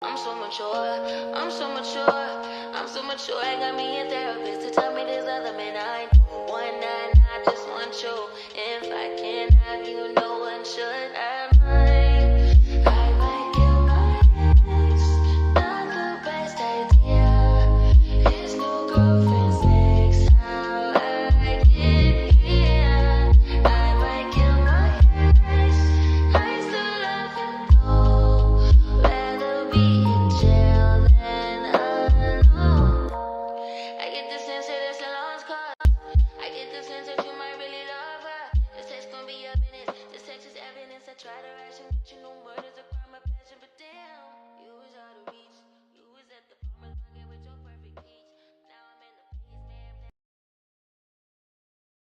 I'm so mature, I'm so mature, I'm so mature. I got me a therapist to tell me there's other men I don't want. I just want you. If I can't have you, no one should. I might kill my ex. Not the best idea. His new girlfriend's next. How I get here. I might kill my ex. I still love him though. Rather be in jail than alone. I get the sense that it's a lost cause. I get the sense that you might really love her. This text gonna be a minute. This text is evidence. I try to ration, but you know murder's a crime of passion. But damn, you was out of reach. You was at the farmer's market with your perfect peach. Now I'm in the basement.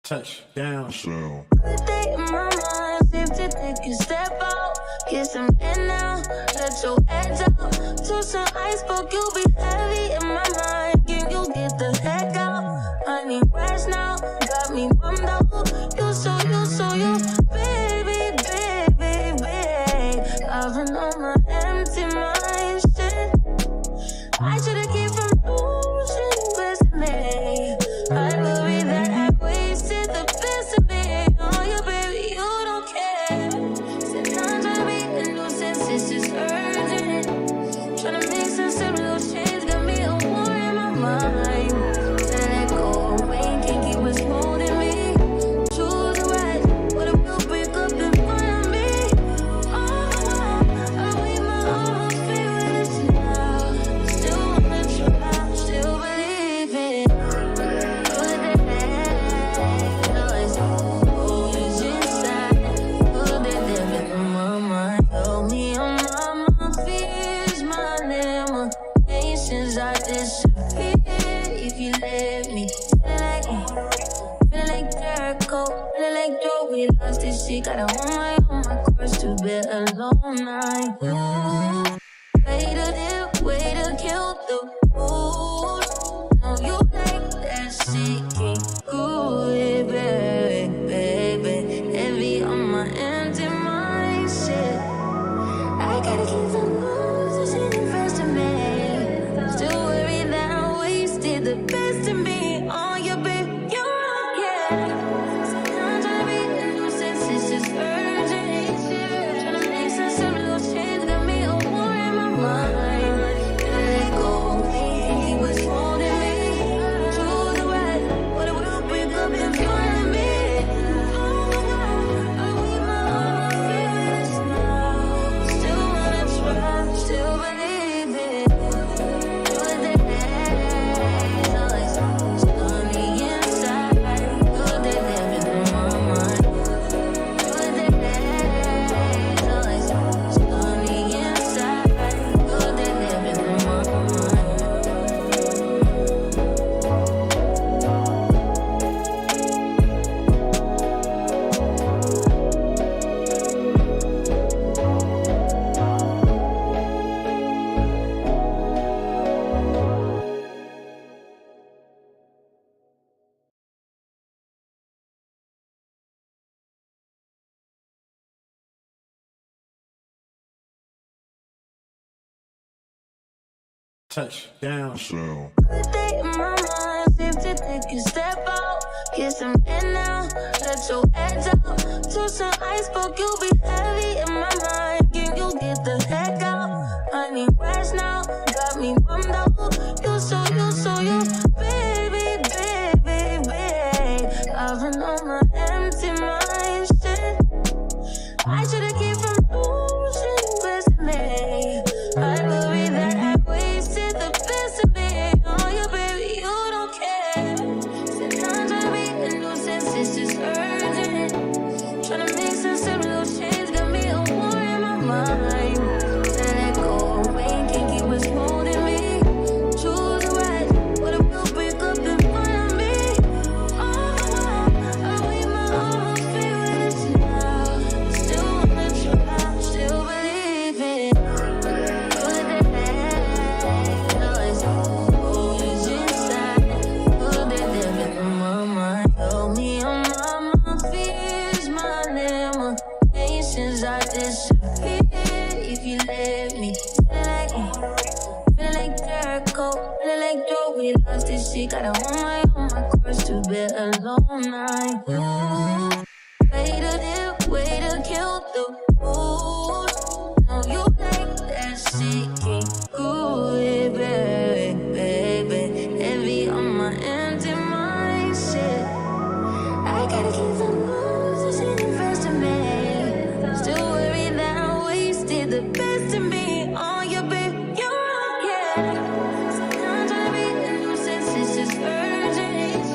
Touchdown. Good day in my mind, seem to take a step out. Get some air now, let your edge out. To some iceberg, you'll be heavy in my mind. Can you get the heck out? I need rest now, got me bummed out. You, baby, baby, babe. I've been on my empty mind, shit. I should've kept from losing best of me. I worry that I wasted the best of me. Oh, you baby, you don't care. Sometimes I make a nuisance, it's just urgent. Tryna make sense of real change, got me a war in my mind. Let go away, can't keep what's holding me. Choose right, but it will break up in front of me. All the while, I wait my own feelings now. Still wanna try, still believe it. Good day, always inside. Good day, living in my mind. Told me I'm mama fears my limitations. I disappear if you let me. Feeling like Jericho, feeling like Joe. We lost this shit. Gotta hold my cross to be alone. Way to live, way to kill the mood. No, you like that shit, can't go it, baby. Heavy on my empty mind, shit. I gotta keep the moves, this ain't first to me. Still worry that I wasted the best of me. Oh, you babe, you don't care. Sometimes I make a nuisance, it's just urgent. Tryna make sense of real change, got me a war in my mind. Let go, can't keep what's holding me. Choose right, but it will break up in front of me. All the while, I wait my own feelings now. Still wanna try, still believe it. Good days, always sunny inside. Good day living in my mind. Good days, always sunny inside. Good day living in my mind. Touchdown. Good day in my mind, seem to take a step out. Get some air now, let your edge out. To some iceberg, you'll be heavy in my mind. Can you get the heck out? I need rest now, got me bummed out. You, baby, baby, babe. I've been on my empty mind, shit. I should've kept from losing best of me. I worry that I wasted the best of me. Oh, you baby, you don't care. Sometimes I make a nuisance, it's just urgent. Tryna make sense of real change, got me a war in my mind. Let go away, can't keep what's holding me. let go. Feeling like Joe, we lost this shit. Gotta hold my cross to bear alone. Way to dip, way to kill the mood. Know you like that shit, can't go it, baby. Heavy on my empty mind, shit. I gotta keep the moves, this ain't first to me. Still worried that I wasted the best of me on your bed. You're right, yeah. Sometimes trying to be a nuisance, it's just urgent.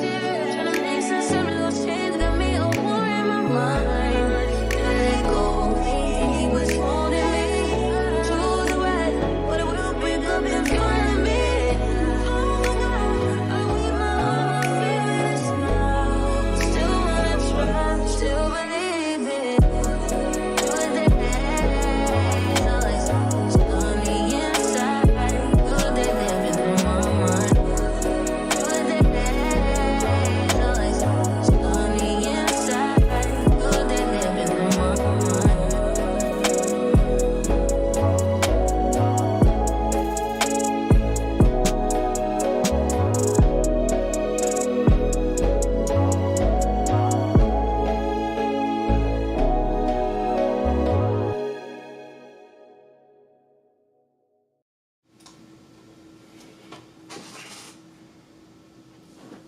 Trying to make sense of those chains, got me a war in my mind. Gotta let go, think he was holding me. Choose the right, but it will break up in front of me. Oh my God, I weep my heart, I feel it now. Still wanna try, still believe it. Good days, always on the inside. Good days living through my mind. Good days, always on the inside. Good days living through my mind.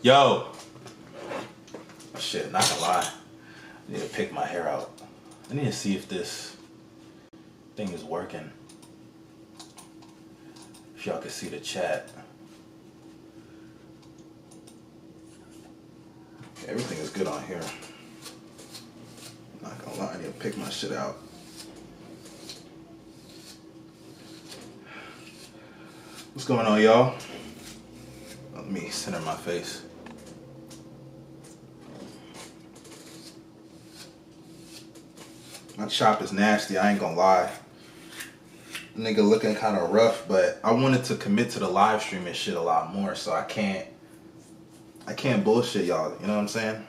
Yo, shit, not gonna lie, I need to pick my hair out. I need to see if this thing is working. If y'all can see the chat. Everything is good on here. Not gonna lie, I need to pick my shit out. What's going on, y'all? Let me center my face. My chop is nasty, I ain't gonna lie. Nigga looking kind of rough, but I wanted to commit to the live stream and shit a lot more, so I can't bullshit y'all, you know what I'm saying?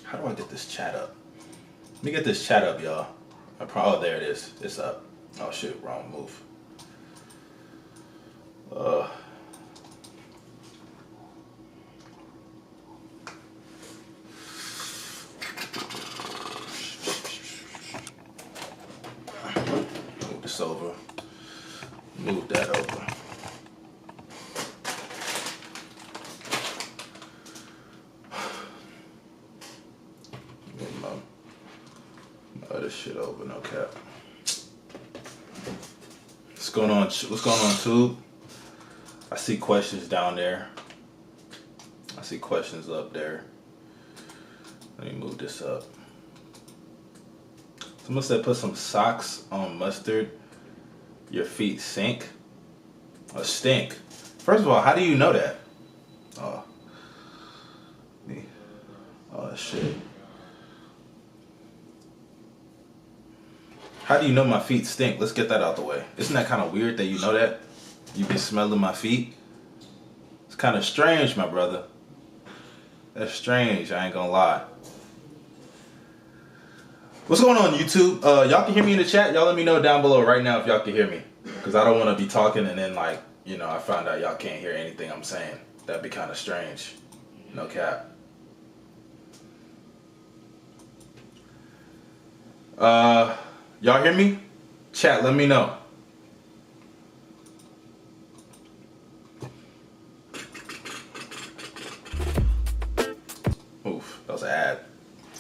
How do I get this chat up? Let me get this chat up, y'all. Oh, there it is. It's up. Oh shit, wrong move. Move this over. Move that over. Get my other shit over, no cap. What's going on, Tube? I see questions down there. I see questions up there. Let me move this up. Someone said put some socks on mustard. Your feet sink. Or stink. First of all, how do you know that? Oh. Shit. How do you know my feet stink? Let's get that out the way. Isn't that kind of weird that you know that? You've been smelling my feet? It's kind of strange, my brother. That's strange, I ain't gonna lie. What's going on, YouTube? Y'all can hear me in the chat? Y'all let me know down below right now if y'all can hear me. Because I don't want to be talking and then, like, you know, I found out y'all can't hear anything I'm saying. That'd be kind of strange. No cap. Y'all hear me? Chat, let me know. Oof, that was an ad.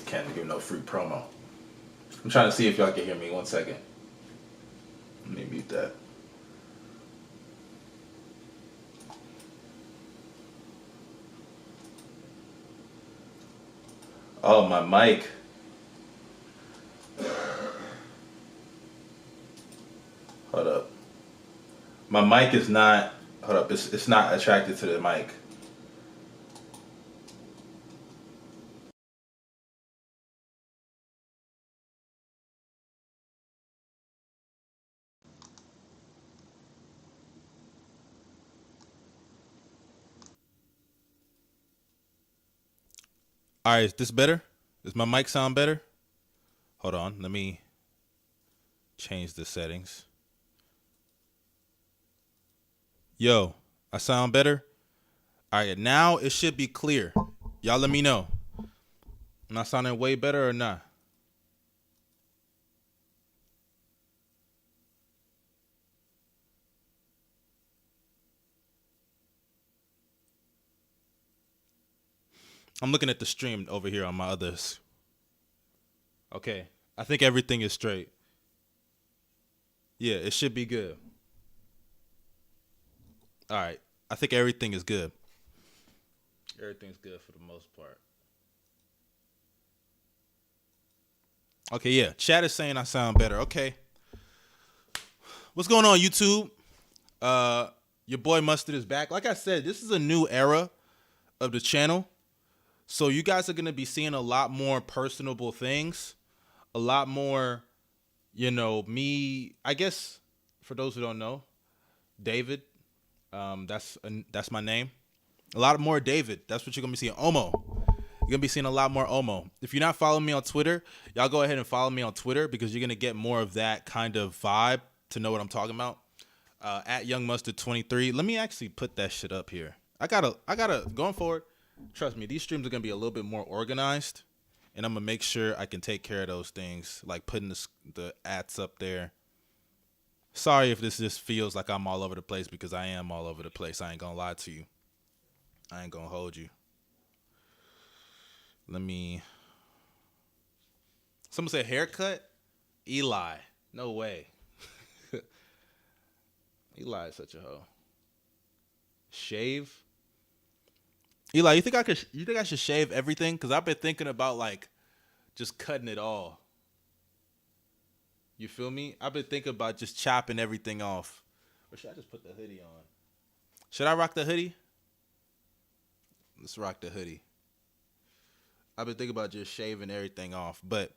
Can't give no free promo. I'm trying to see if y'all can hear me. 1 second. Let me mute that. Oh, my mic. Hold up. My mic is not, hold up, it's not attracted to the mic. All right, is this better? Does my mic sound better? Hold on. Let me change the settings. Yo, I sound better? All right, now it should be clear. Y'all let me know. Am I sounding way better or not? I'm looking at the stream over here on my others. Okay, I think everything is straight. Yeah, it should be good. All right, I think everything is good. Everything's good for the most part. Okay, yeah, chat is saying I sound better. Okay. What's going on, YouTube? Your boy Mustard is back. Like I said, this is a new era of the channel. So you guys are going to be seeing a lot more personable things. A lot more, me. I guess, for those who don't know, David, that's my name. A lot more David. That's what you're going to be seeing. Omo. You're going to be seeing a lot more Omo. If you're not following me on Twitter, y'all go ahead and follow me on Twitter because you're going to get more of that kind of vibe to know what I'm talking about. At YoungMustard23. Let me actually put that shit up here. I gotta, going forward, trust me, these streams are going to be a little bit more organized. And I'm going to make sure I can take care of those things, like putting the ads up there. Sorry if this just feels like I'm all over the place because I am all over the place. I ain't going to lie to you. I ain't going to hold you. Someone said haircut? Eli. No way. Eli is such a hoe. Shave? Eli, you think I should shave everything? Because I've been thinking about like just cutting it all. You feel me? I've been thinking about just chopping everything off. Or should I just put the hoodie on? Should I rock the hoodie? Let's rock the hoodie. I've been thinking about just shaving everything off. But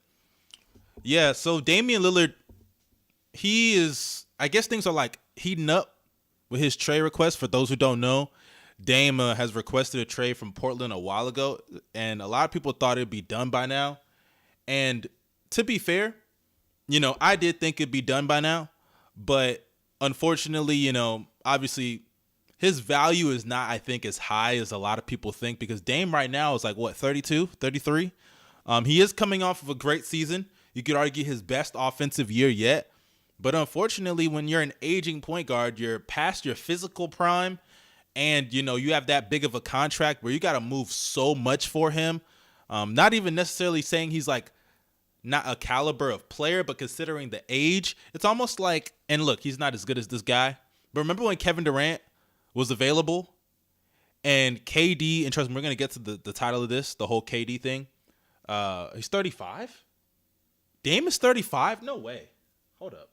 yeah, so Damian Lillard, I guess things are like heating up with his trade request. For those who don't know, Dame has requested a trade from Portland a while ago, and a lot of people thought it'd be done by now. And to be fair, I did think it'd be done by now, but unfortunately, obviously his value is not, I think, as high as a lot of people think, because Dame right now is like, 32, 33? He is coming off of a great season. You could argue his best offensive year yet. But unfortunately, when you're an aging point guard, you're past your physical prime, and, you have that big of a contract where you got to move so much for him. Not even necessarily saying he's like not a caliber of player, but considering the age, it's almost like, and look, he's not as good as this guy. But remember when Kevin Durant was available and KD, and trust me, we're going to get to the title of this, the whole KD thing. He's 35? Dame is 35? No way. Hold up.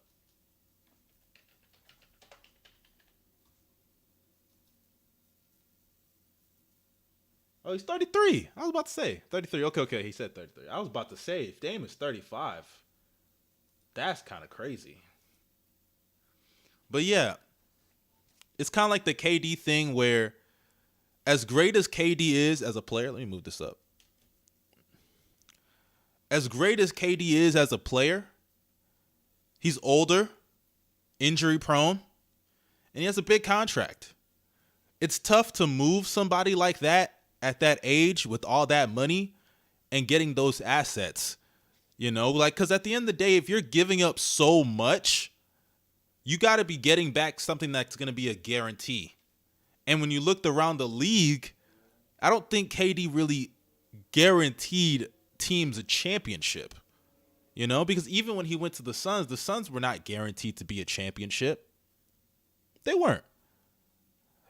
Oh, he's 33. I was about to say 33. Okay. He said 33. I was about to say if Dame is 35, that's kind of crazy. But yeah, it's kind of like the KD thing where as great as KD is as a player, let me move this up. As great as KD is as a player, he's older, injury prone, and he has a big contract. It's tough to move somebody like that at that age with all that money and getting those assets, because at the end of the day, if you're giving up so much, you got to be getting back something that's going to be a guarantee. And when you looked around the league, I don't think KD really guaranteed teams a championship, because even when he went to the Suns were not guaranteed to be a championship. They weren't.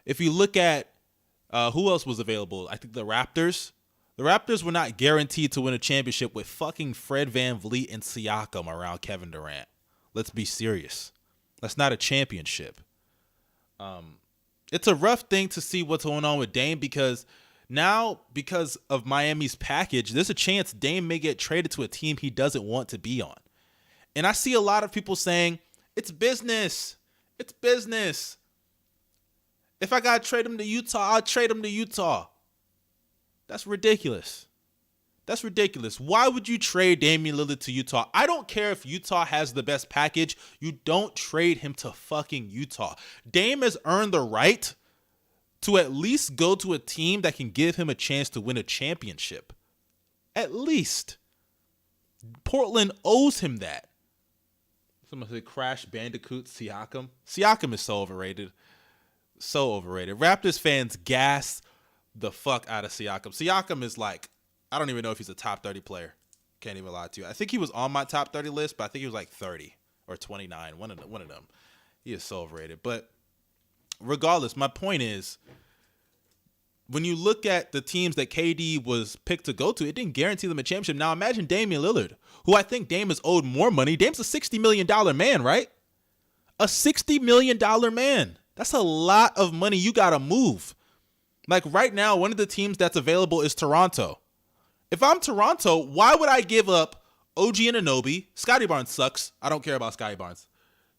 If you look at who else was available? I think the Raptors. The Raptors were not guaranteed to win a championship with fucking Fred VanVleet and Siakam around Kevin Durant. Let's be serious. That's not a championship. It's a rough thing to see what's going on with Dame because now, because of Miami's package, there's a chance Dame may get traded to a team he doesn't want to be on. And I see a lot of people saying, it's business. It's business. If I got to trade him to Utah, I'll trade him to Utah. That's ridiculous. That's ridiculous. Why would you trade Damian Lillard to Utah? I don't care if Utah has the best package. You don't trade him to fucking Utah. Dame has earned the right to at least go to a team that can give him a chance to win a championship. At least. Portland owes him that. Someone said Crash Bandicoot Siakam. Siakam is so overrated. So overrated. Raptors fans gas the fuck out of Siakam. Siakam is like, I don't even know if he's a top 30 player. Can't even lie to you. I think he was on my top 30 list, but I think he was like 30 or 29. One of them. He is so overrated. But regardless, my point is, when you look at the teams that KD was picked to go to, it didn't guarantee them a championship. Now imagine Damian Lillard, who I think Dame is owed more money. Dame's a $60 million man, right? A $60 million man. That's a lot of money you got to move. Like right now, one of the teams that's available is Toronto. If I'm Toronto, why would I give up OG Anunoby? Scotty Barnes sucks. I don't care about Scotty Barnes.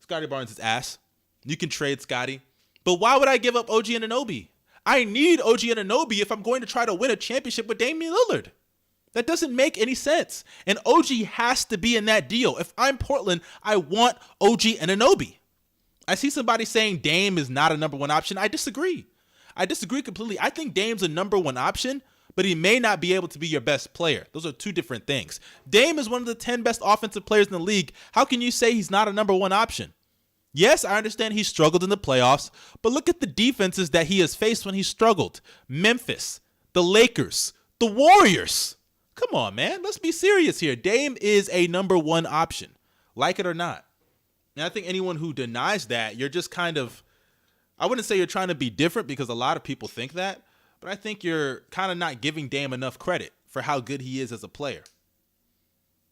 Scotty Barnes is ass. You can trade Scotty. But why would I give up OG Anunoby? I need OG Anunoby if I'm going to try to win a championship with Damian Lillard. That doesn't make any sense. And OG has to be in that deal. If I'm Portland, I want OG Anunoby. I see somebody saying Dame is not a number one option. I disagree. I disagree completely. I think Dame's a number one option, but he may not be able to be your best player. Those are two different things. Dame is one of the 10 best offensive players in the league. How can you say he's not a number one option? Yes, I understand he struggled in the playoffs, but look at the defenses that he has faced when he struggled. Memphis, the Lakers, the Warriors. Come on, man. Let's be serious here. Dame is a number one option, like it or not. And I think anyone who denies that, you're just kind of, I wouldn't say you're trying to be different because a lot of people think that, but I think you're kind of not giving Dame enough credit for how good he is as a player.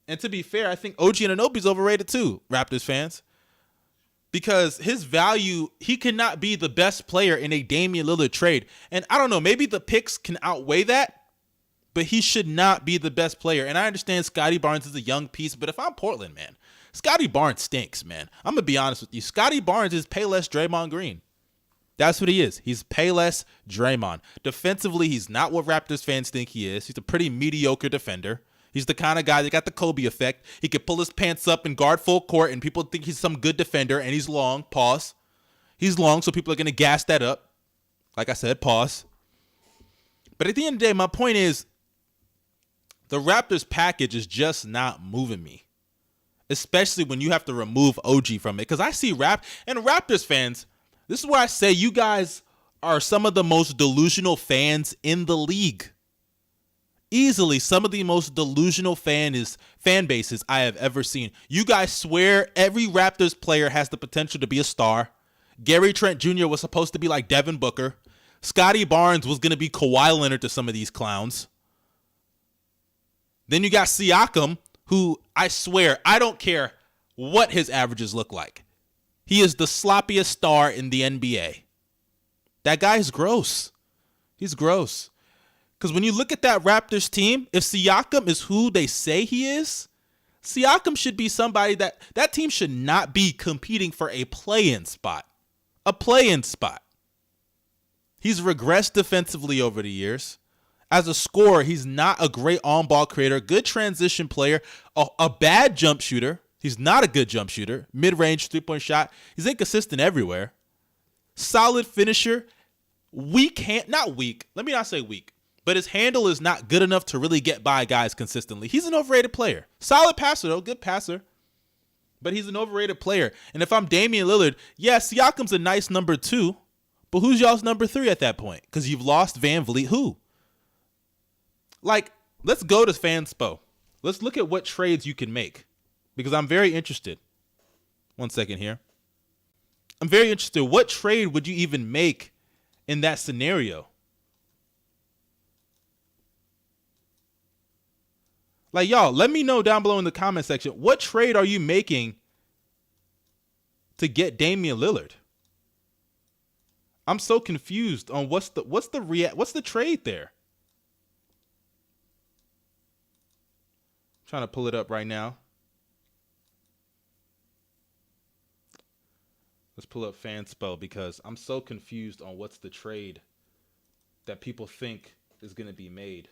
And to be fair, I think OG Anunoby's overrated too, Raptors fans. Because his value, he cannot be the best player in a Damian Lillard trade. And I don't know, maybe the picks can outweigh that, but he should not be the best player. And I understand Scotty Barnes is a young piece, but if I'm Portland, man, Scotty Barnes stinks, man. I'm going to be honest with you. Scotty Barnes is Payless Draymond Green. That's what he is. He's Payless Draymond. Defensively, he's not what Raptors fans think he is. He's a pretty mediocre defender. He's the kind of guy that got the Kobe effect. He could pull his pants up and guard full court, and people think he's some good defender, and he's long. Pause. He's long, so people are going to gas that up. Like I said, pause. But at the end of the day, my point is the Raptors package is just not moving me, especially when you have to remove OG from it. Because I see and Raptors fans, this is where I say you guys are some of the most delusional fans in the league. Easily some of the most delusional fan bases I have ever seen. You guys swear every Raptors player has the potential to be a star. Gary Trent Jr. was supposed to be like Devin Booker. Scotty Barnes was going to be Kawhi Leonard to some of these clowns. Then you got Siakam, who I swear, I don't care what his averages look like. He is the sloppiest star in the NBA. That guy is gross. He's gross. Because when you look at that Raptors team, if Siakam is who they say he is, Siakam should be somebody that team should not be competing for a play-in spot. A play-in spot. He's regressed defensively over the years. As a scorer, he's not a great on-ball creator, good transition player, a bad jump shooter. He's not a good jump shooter. Mid-range, three-point shot. He's inconsistent everywhere. Solid finisher. Not weak. Let me not say weak. But his handle is not good enough to really get by guys consistently. He's an overrated player. Solid passer, though. Good passer. But he's an overrated player. And if I'm Damian Lillard, yeah, Siakam's a nice number 2. But who's y'all's number 3 at that point? Because you've lost Van Vliet. Who? Like, let's go to Fanspo. Let's look at what trades you can make. Because I'm very interested. 1 second here. I'm very interested. What trade would you even make in that scenario? Like, y'all, let me know down below in the comment section. What trade are you making to get Damian Lillard? I'm so confused on what's the trade there? I'm trying to pull it up right now. Let's pull up Fanspo because I'm so confused on what's the trade that people think is going to be made.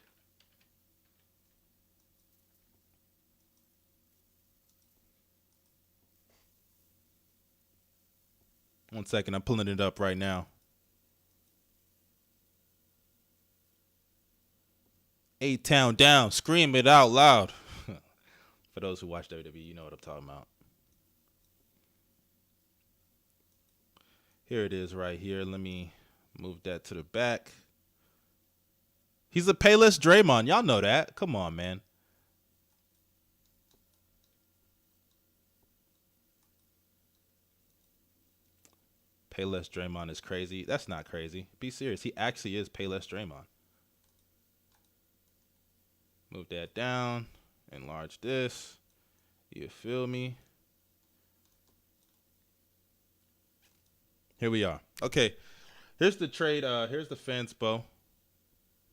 1 second. I'm pulling it up right now. A-Town down. Scream it out loud. For those who watch WWE, you know what I'm talking about. Here it is right here. Let me move that to the back. He's a Payless Draymond. Y'all know that. Come on, man. Payless Draymond is crazy. That's not crazy. Be serious. He actually is Payless Draymond. Move that down. Enlarge this. You feel me? Here we are. Okay. Here's the trade. Here's the Fanspo.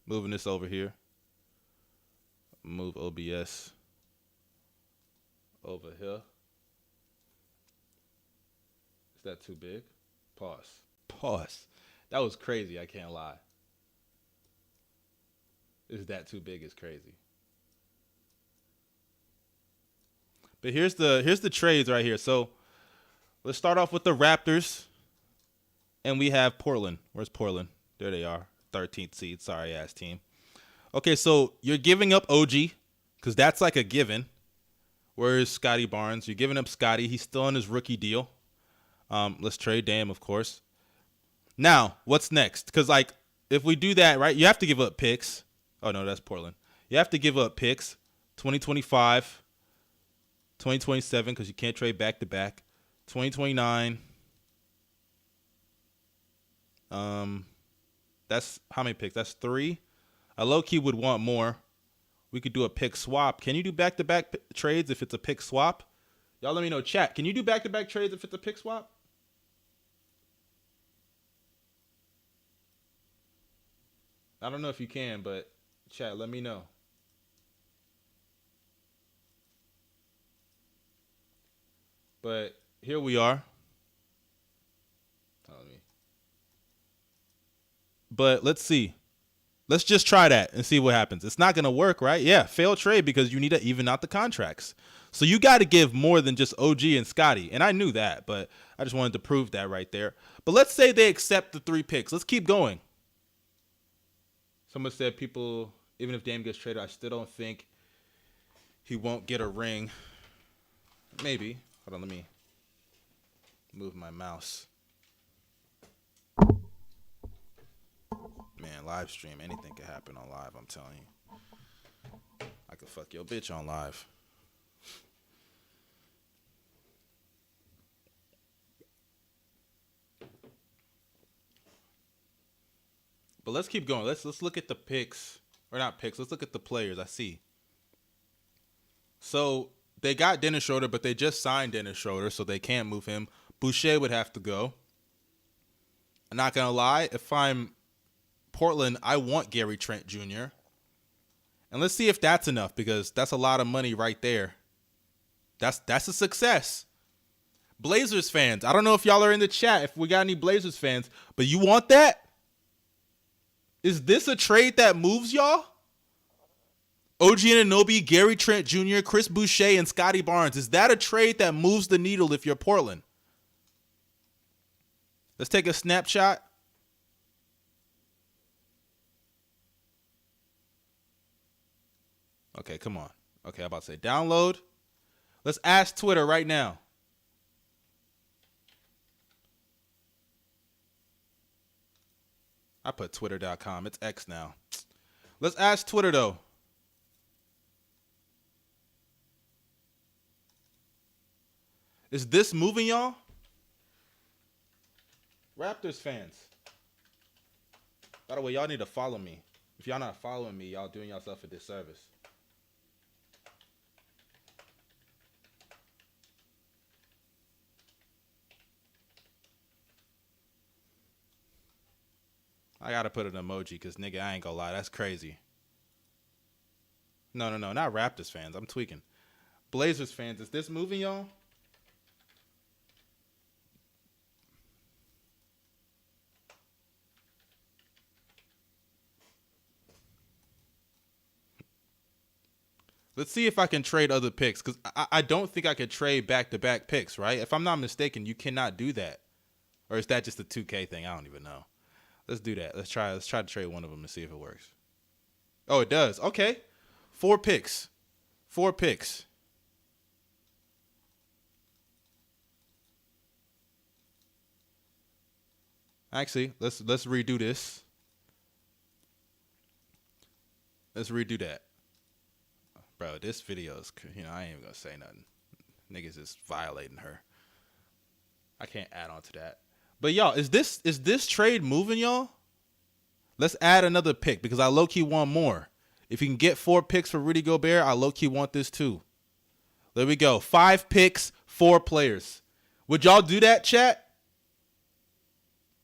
Moving this over here. Move OBS over here. Is that too big? Pause. That was crazy. I can't lie. Is that too big? Is crazy. But here's the trades right here. So let's start off with the Raptors. And we have Portland. Where's Portland? There they are. 13th seed. Sorry ass team. Okay, so you're giving up OG because that's like a given. Where's Scotty Barnes? You're giving up Scotty. He's still on his rookie deal. Let's trade Dame, of course. Now, what's next? Because, like, if we do that, right, you have to give up picks. Oh, no, that's Portland. You have to give up picks. 2025, 2027, because you can't trade back-to-back. 2029. That's how many picks? That's 3. I low-key would want more. We could do a pick swap. Can you do back-to-back trades if it's a pick swap? Y'all let me know. Chat, can you do back-to-back trades if it's a pick swap? I don't know if you can, but chat, let me know. But here we are. But let's see. Let's just try that and see what happens. It's not going to work, right? Yeah, fail trade because you need to even out the contracts. So you got to give more than just OG and Scotty. And I knew that, but I just wanted to prove that right there. But let's say they accept the 3 picks. Let's keep going. Someone said people, even if Dame gets traded, I still don't think he won't get a ring. Maybe. Hold on, let me move my mouse. Man, live stream, anything can happen on live, I'm telling you. I could fuck your bitch on live. But let's keep going. Let's look at the picks. Or not picks. Let's look at the players I see. So they got Dennis Schroeder, but they just signed Dennis Schroeder, so they can't move him. Boucher would have to go. I'm not going to lie. If I'm Portland, I want Gary Trent Jr. And let's see if that's enough, because that's a lot of money right there. That's a success. Blazers fans, I don't know if y'all are in the chat, if we got any Blazers fans, but you want that? Is this a trade that moves y'all? OG Anunoby, Gary Trent Jr., Chris Boucher, and Scotty Barnes. Is that a trade that moves the needle if you're Portland? Let's take a snapshot. Okay, come on. Okay, I'm about to say download. Let's ask Twitter right now. I put twitter.com. It's X now. Let's ask Twitter, though. Is this moving y'all? Raptors fans. By the way, y'all need to follow me. If y'all not following me, y'all doing yourself a disservice. I gotta put an emoji because, nigga, I ain't gonna lie. That's crazy. No, not Raptors fans. I'm tweaking. Blazers fans, is this moving y'all? Let's see if I can trade other picks, because I don't think I could trade back-to-back picks, right? If I'm not mistaken, you cannot do that. Or is that just a 2K thing? I don't even know. Let's do that. Let's try to trade one of them and see if it works. Oh, it does. Okay. 4 picks. 4 picks. Actually, let's redo this. Let's redo that. Bro, this video is, I ain't even gonna say nothing. Niggas is violating her. I can't add on to that. But y'all, is this trade moving, y'all? Let's add another pick because I low-key want more. If you can get 4 picks for Rudy Gobert, I low-key want this too. There we go. 5 picks, 4 players. Would y'all do that, chat?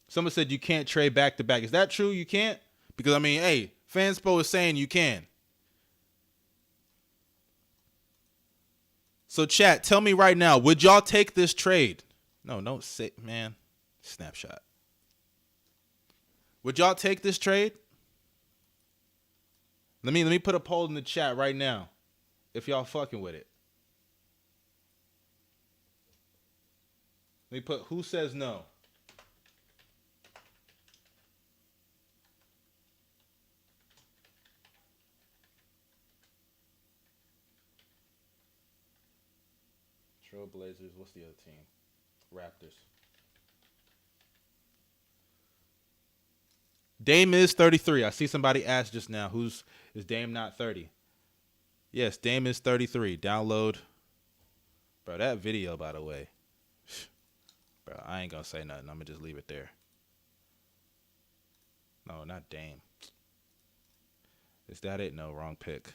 Someone said you can't trade back-to-back. Is that true? You can't? Because, I mean, hey, Fanspo is saying you can. So, chat, tell me right now, would y'all take this trade? No, don't say, man. Snapshot. Would y'all take this trade? Let me put a poll in the chat right now if y'all fucking with it. Let me put who says no. Trailblazers. What's the other team? Raptors. Dame is 33. I see somebody asked just now, is Dame not 30? Yes, Dame is 33. Download. Bro, that video, by the way. Bro, I ain't gonna say nothing. I'm gonna just leave it there. No, not Dame. Is that it? No, wrong pick.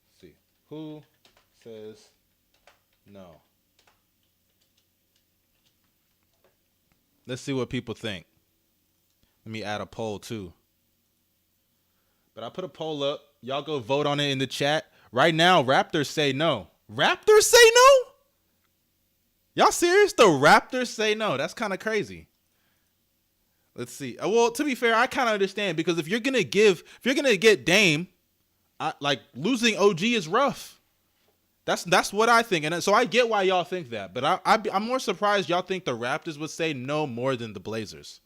Let's see. Who says no? Let's see what people think. Let me add a poll too. But I put a poll up. Y'all go vote on it in the chat. Right now, Raptors say no. Raptors say no? Y'all serious? The Raptors say no. That's kind of crazy. Let's see. Well, to be fair, I kind of understand because if you're gonna get Dame, like losing OG is rough. That's what I think, and so I get why y'all think that. But I'm more surprised y'all think the Raptors would say no more than the Blazers,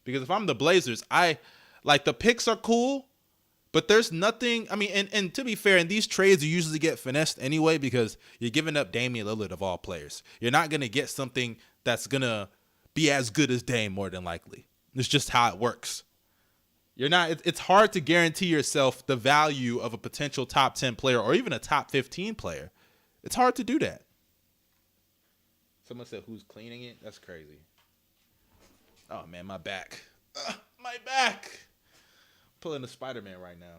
because if I'm the Blazers, I like the picks are cool, but there's nothing. I mean, and to be fair, in these trades you usually get finessed anyway because you're giving up Damian Lillard of all players. You're not gonna get something that's gonna be as good as Dame more than likely. It's just how it works. You're not. It's hard to guarantee yourself the value of a potential top 10 player or even a top 15 player. It's hard to do that. Someone said, who's cleaning it? That's crazy. Oh, man, my back. My back. I'm pulling the Spider-Man right now.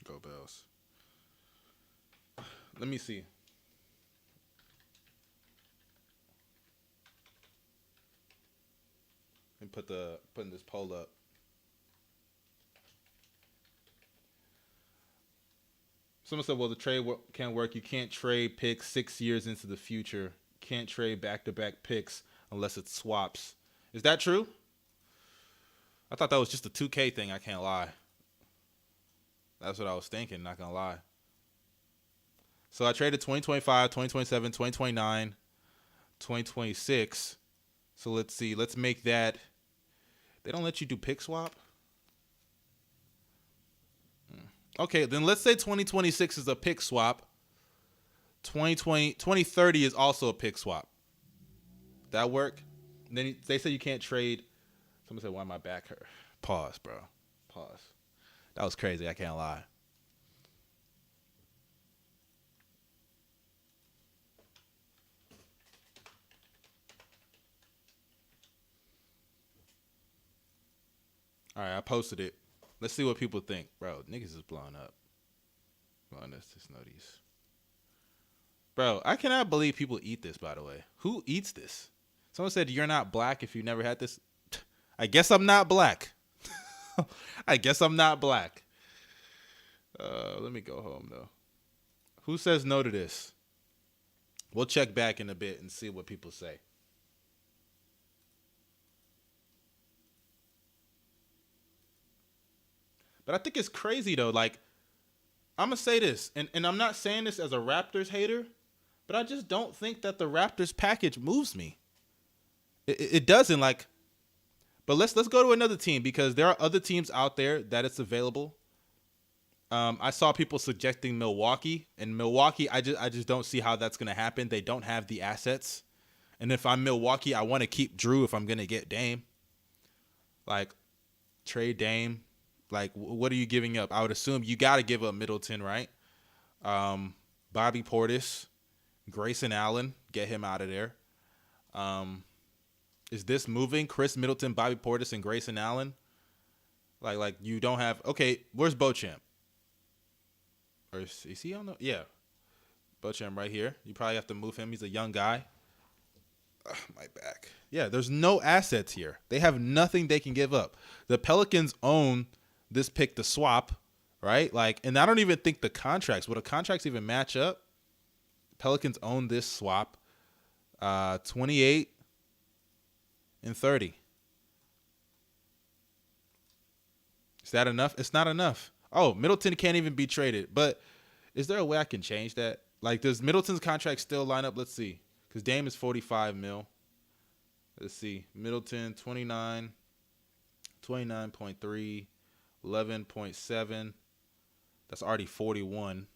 Gobels. Let me see. Let me putting this poll up. Someone said, well, the trade can't work. You can't trade picks 6 years into the future. Can't trade back-to-back picks unless it swaps. Is that true? I thought that was just a 2K thing. I can't lie. That's what I was thinking, not going to lie. So I traded 2025, 2027, 2029, 2026. So let's see. Let's make that. They don't let you do pick swap? Okay, then let's say 2026 is a pick swap. 2030 is also a pick swap. That work? And then they say you can't trade. Someone said, why my back hurt? Pause, bro. Pause. That was crazy. I can't lie. All right, I posted it. Let's see what people think. Bro, niggas is blowing up. Let's just know these. Bro, I cannot believe people eat this, by the way. Who eats this? Someone said you're not black if you never had this. I guess I'm not black. I guess I'm not black. Let me go home, though. Who says no to this? We'll check back in a bit and see what people say. But I think it's crazy though. Like, I'm gonna say this, and I'm not saying this as a Raptors hater, but I just don't think that the Raptors package moves me. It doesn't. Like, but let's go to another team because there are other teams out there that it's available. I saw people suggesting Milwaukee, and Milwaukee, I just don't see how that's gonna happen. They don't have the assets, and if I'm Milwaukee, I want to keep Drew if I'm gonna get Dame. Like, trade Dame. Like, what are you giving up? I would assume you got to give up Middleton, right? Bobby Portis, Grayson Allen, get him out of there. Is this moving? Chris Middleton, Bobby Portis, and Grayson Allen? Like you don't have. Okay, where's Beauchamp? Or is he on the? Yeah, Beauchamp right here. You probably have to move him. He's a young guy. Ugh, my back. Yeah, there's no assets here. They have nothing they can give up. The Pelicans own this pick to swap, right? Like, and I don't even think the contracts, will the contracts even match up? Pelicans own this swap. 28 and 30. Is that enough? It's not enough. Oh, Middleton can't even be traded. But is there a way I can change that? Like, does Middleton's contract still line up? Let's see. Because Dame is 45 mil. Let's see. Middleton, 29, 29.3. 11.7. That's already 41.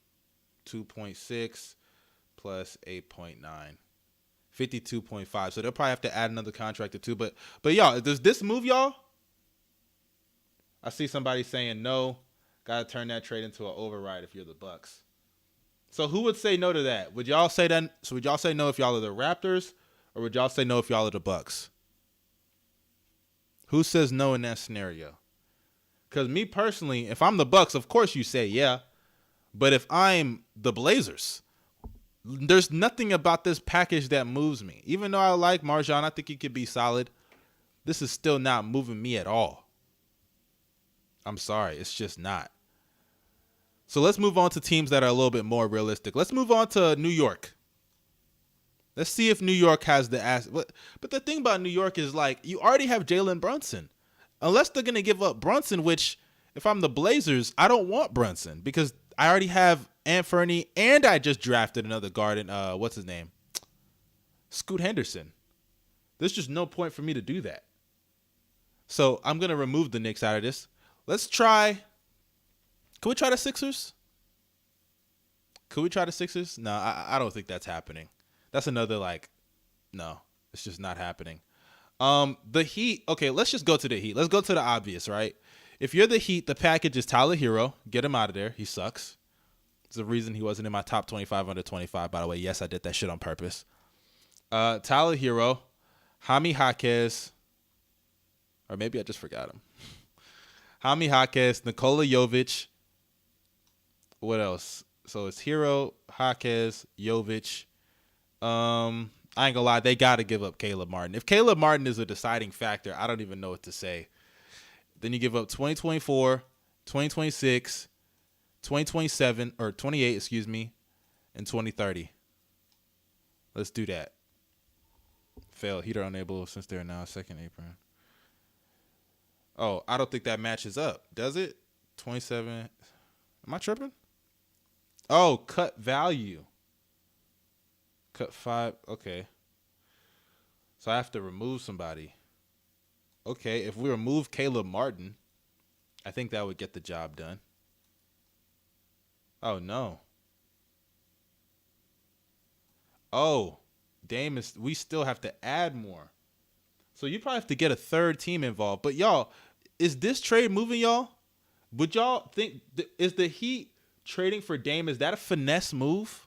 2.6 plus 8.9. 52.5. So they'll probably have to add another contract or two. But y'all, does this move y'all? I see somebody saying no. Gotta turn that trade into an override if you're the Bucks. So who would say no to that? Would y'all say that? So would y'all say no if y'all are the Raptors, or would y'all say no if y'all are the Bucks? Who says no in that scenario? Because me personally, if I'm the Bucks, of course you say yeah. But if I'm the Blazers, there's nothing about this package that moves me. Even though I like MarJon, I think he could be solid. This is still not moving me at all. I'm sorry, it's just not. So let's move on to teams that are a little bit more realistic. Let's move on to New York. Let's see if New York has the ass. But the thing about New York is, like, you already have Jalen Brunson. Unless they're going to give up Brunson, which, if I'm the Blazers, I don't want Brunson because I already have Anthony and I just drafted another guard in, what's his name? Scoot Henderson. There's just no point for me to do that. So I'm going to remove the Knicks out of this. Let's try. Can we try the Sixers? Could we try the Sixers? No, I don't think that's happening. That's another, like, no, it's just not happening. The Heat, okay, let's just go to the Heat. Let's go to the obvious, right? If you're the Heat, the package is Tyler Hero. Get him out of there. He sucks. It's the reason he wasn't in my top 25 under 25, by the way. Yes, I did that shit on purpose. Tyler Hero, Jaime Jaquez, or maybe I just forgot him. Jaime Jaquez, Nikola Jovic. What else? So it's Hero, Jaquez, Jovic. I ain't gonna lie, they gotta give up Caleb Martin. If Caleb Martin is a deciding factor, I don't even know what to say. Then you give up 2024, 2026, 2027, or 28, excuse me, and 2030. Let's do that. Fail. Heater unable since they're now second apron. Oh, I don't think that matches up. Does it? 27. Am I tripping? Oh, cut value. Cut 5. Okay. So I have to remove somebody. Okay, if we remove Caleb Martin, I think that would get the job done. Oh, no. Oh, Dame is. We still have to add more. So you probably have to get a third team involved. But, y'all, is this trade moving, y'all? Would y'all think, is the Heat trading for Dame, is that a finesse move?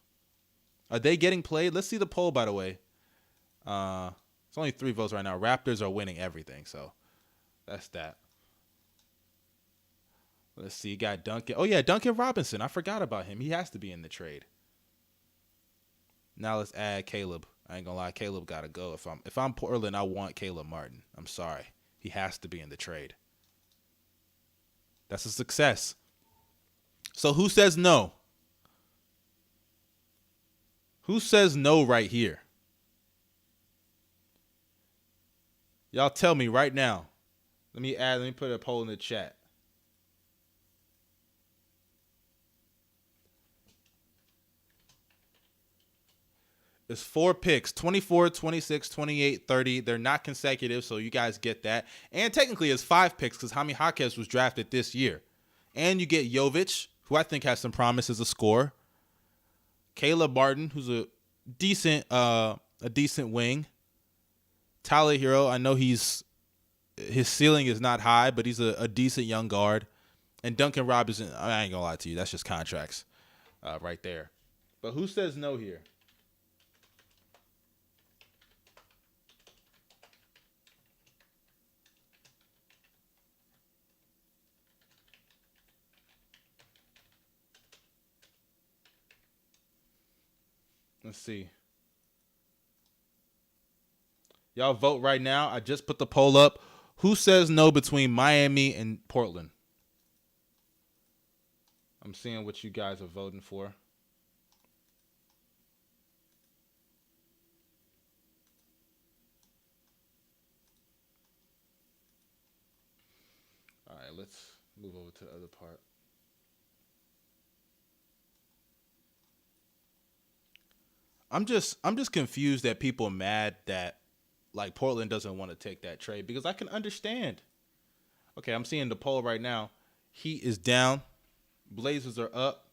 Are they getting played? Let's see the poll, by the way. It's only 3 votes right now. Raptors are winning everything, so that's that. Let's see. You got Duncan. Oh, yeah, Duncan Robinson. I forgot about him. He has to be in the trade. Now let's add Caleb. I ain't gonna lie, Caleb gotta go. If I'm Portland, I want Caleb Martin. I'm sorry. He has to be in the trade. That's a success. So who says no? Who says no right here? Y'all tell me right now. Let me put a poll in the chat. It's 4 picks, 24, 26, 28, 30. They're not consecutive, so you guys get that. And technically it's 5 picks because Jaime Jaquez was drafted this year. And you get Jovic, who I think has some promise as a scorer. Caleb Martin, who's a decent wing. Tyler Hero, I know his ceiling is not high, but he's a decent young guard. And Duncan Robinson, I ain't gonna lie to you, that's just contracts right there. But who says no here? Let's see. Y'all vote right now. I just put the poll up. Who says no between Miami and Portland? I'm seeing what you guys are voting for. All right, let's move over to the other part. I'm just confused that people are mad that like Portland doesn't want to take that trade because I can understand. Okay, I'm seeing the poll right now. Heat is down. Blazers are up.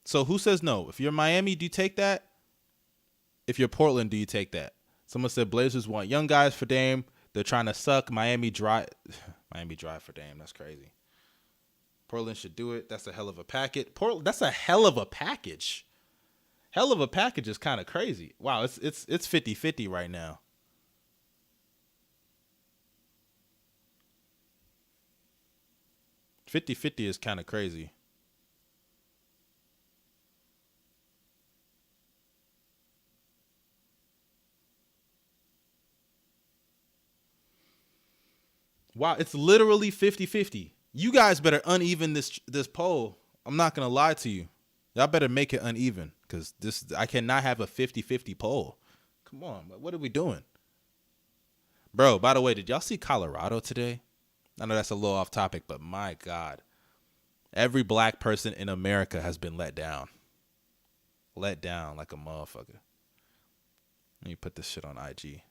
So who says no? If you're Miami, do you take that? If you're Portland, do you take that? Someone said Blazers want young guys for Dame. They're trying to suck. Miami dry for Dame. That's crazy. Portland should do it. That's a hell of a package. That's a hell of a package. Hell of a package is kind of crazy. Wow, it's 50-50 right now. $50-50 is kind of crazy. Wow, it's literally 50-50. You guys better uneven this poll. I'm not going to lie to you. Y'all better make it uneven because I cannot have a 50-50 poll. Come on, what are we doing? Bro, by the way, did y'all see Colorado today? I know that's a little off topic, but my God. Every black person in America has been let down. Let down like a motherfucker. Let me put this shit on IG.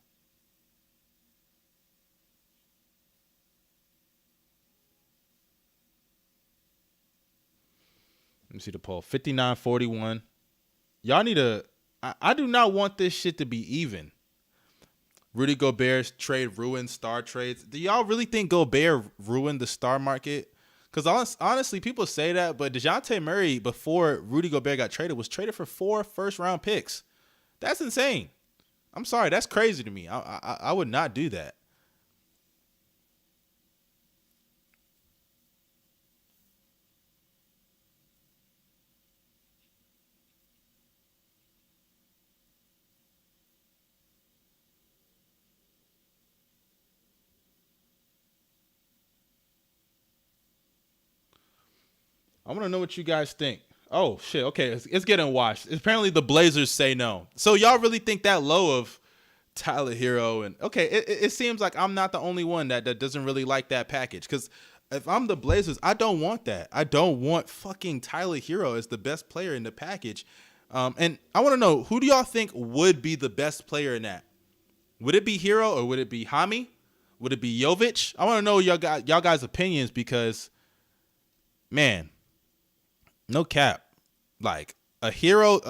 Let me see the poll. 59-41. Y'all need to... I do not want this shit to be even. Rudy Gobert's trade ruined star trades. Do y'all really think Gobert ruined the star market? Because honestly, people say that, but DeJounte Murray, before Rudy Gobert got traded, was traded for 4 first-round picks. That's insane. I'm sorry. That's crazy to me. I would not do that. I want to know what you guys think. Oh, shit. Okay, it's getting washed. Apparently, the Blazers say no. So y'all really think that low of Tyler Hero? And okay, it seems like I'm not the only one that doesn't really like that package. Because if I'm the Blazers, I don't want that. I don't want fucking Tyler Hero as the best player in the package. And I want to know, who do y'all think would be the best player in that? Would it be Hero or would it be Jaime? Would it be Jovic? I want to know y'all guys' opinions because, man, no cap. Like a hero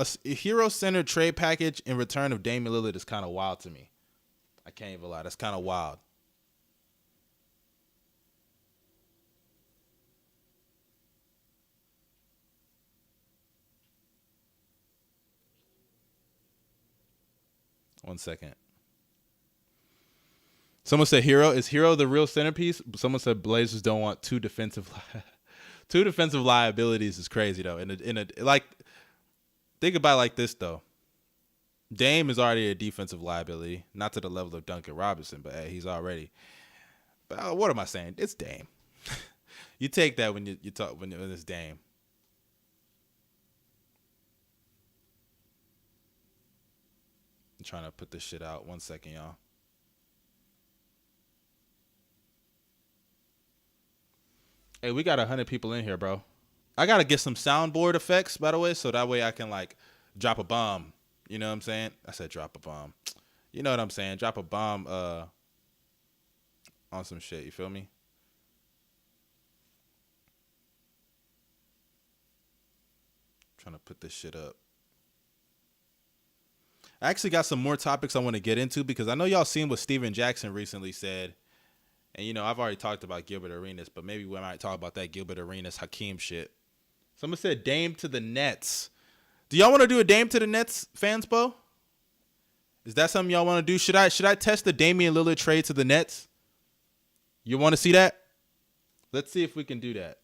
centered trade package in return of Damian Lillard is kind of wild to me. I can't even lie. That's kind of wild. One second. Someone said Hero. Is Hero the real centerpiece? Someone said Blazers don't want two defensive liabilities is crazy though. Like, think about it like this though. Dame is already a defensive liability, not to the level of Duncan Robinson, but hey, he's already. But what am I saying? It's Dame. You take that when you talk when it's Dame. I'm trying to put this shit out. 1 second, y'all. Hey, we got 100 people in here, bro. I gotta get some soundboard effects, by the way, so that way I can like drop a bomb. You know what I'm saying? I said drop a bomb. You know what I'm saying? Drop a bomb on some shit. You feel me? Trying to put this shit up. I actually got some more topics I want to get into because I know y'all seen what Steven Jackson recently said. And, you know, I've already talked about Gilbert Arenas, but maybe we might talk about that Gilbert Arenas Hakeem shit. Someone said Dame to the Nets. Do y'all want to do a Dame to the Nets, Fanspo? Is that something y'all want to do? Should I test the Damian Lillard trade to the Nets? You want to see that? Let's see if we can do that.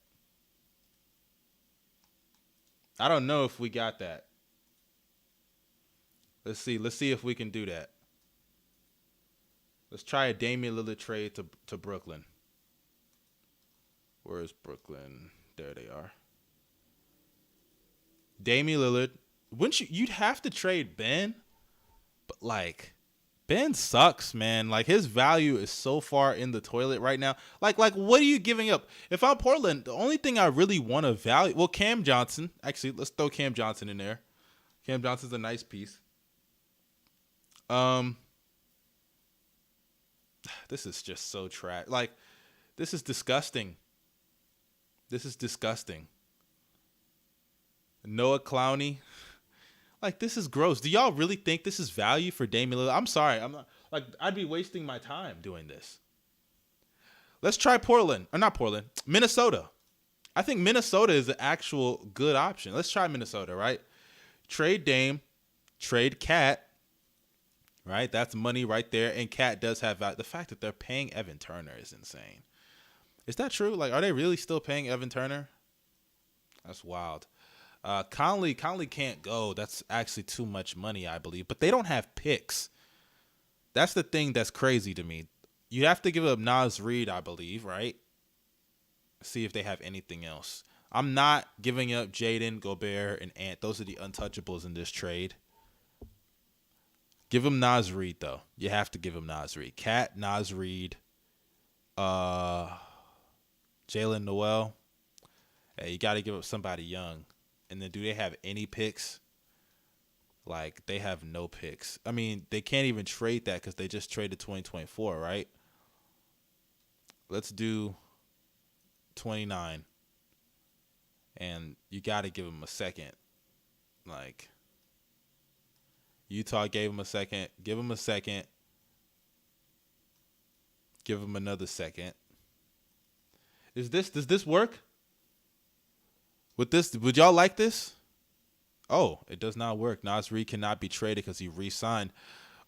I don't know if we got that. Let's see if we can do that. Let's try a Damian Lillard trade to Brooklyn. Where is Brooklyn? There they are. Damian Lillard. You'd have to trade Ben, but like Ben sucks, man. Like his value is so far in the toilet right now. Like what are you giving up? If I'm Portland, the only thing I really want to value, well, Cam Johnson. Actually, let's throw Cam Johnson in there. Cam Johnson's a nice piece. This is just so trash. Like, this is disgusting. This is disgusting. Noah Clowney. Like, this is gross. Do y'all really think this is value for Damian Lillard? I'm sorry. I'm not, like, I'd be wasting my time doing this. Let's try Portland. Or not Portland. Minnesota. I think Minnesota is the actual good option. Let's try Minnesota, right? Trade Dame. Trade Cat. Right? That's money right there. And Cat does have value. The fact that they're paying Evan Turner is insane. Is that true? Like, are they really still paying Evan Turner? That's wild. Conley can't go. That's actually too much money, I believe. But they don't have picks. That's the thing that's crazy to me. You have to give up Naz Reid, I believe, right? See if they have anything else. I'm not giving up Jaden, Gobert, and Ant. Those are the untouchables in this trade. Give him Naz Reid, though. You have to give him Naz Reid. Cat, Naz Reid, Jalen Noel. Hey, you got to give up somebody young. And then do they have any picks? Like, they have no picks. I mean, they can't even trade that because they just traded 2024, right? Let's do 29. And you got to give him a second. Like, Utah gave him a second. Give him a second. Give him another second. Does this work? With this, would y'all like this? Oh, it does not work. Naz Reid cannot be traded because he re-signed.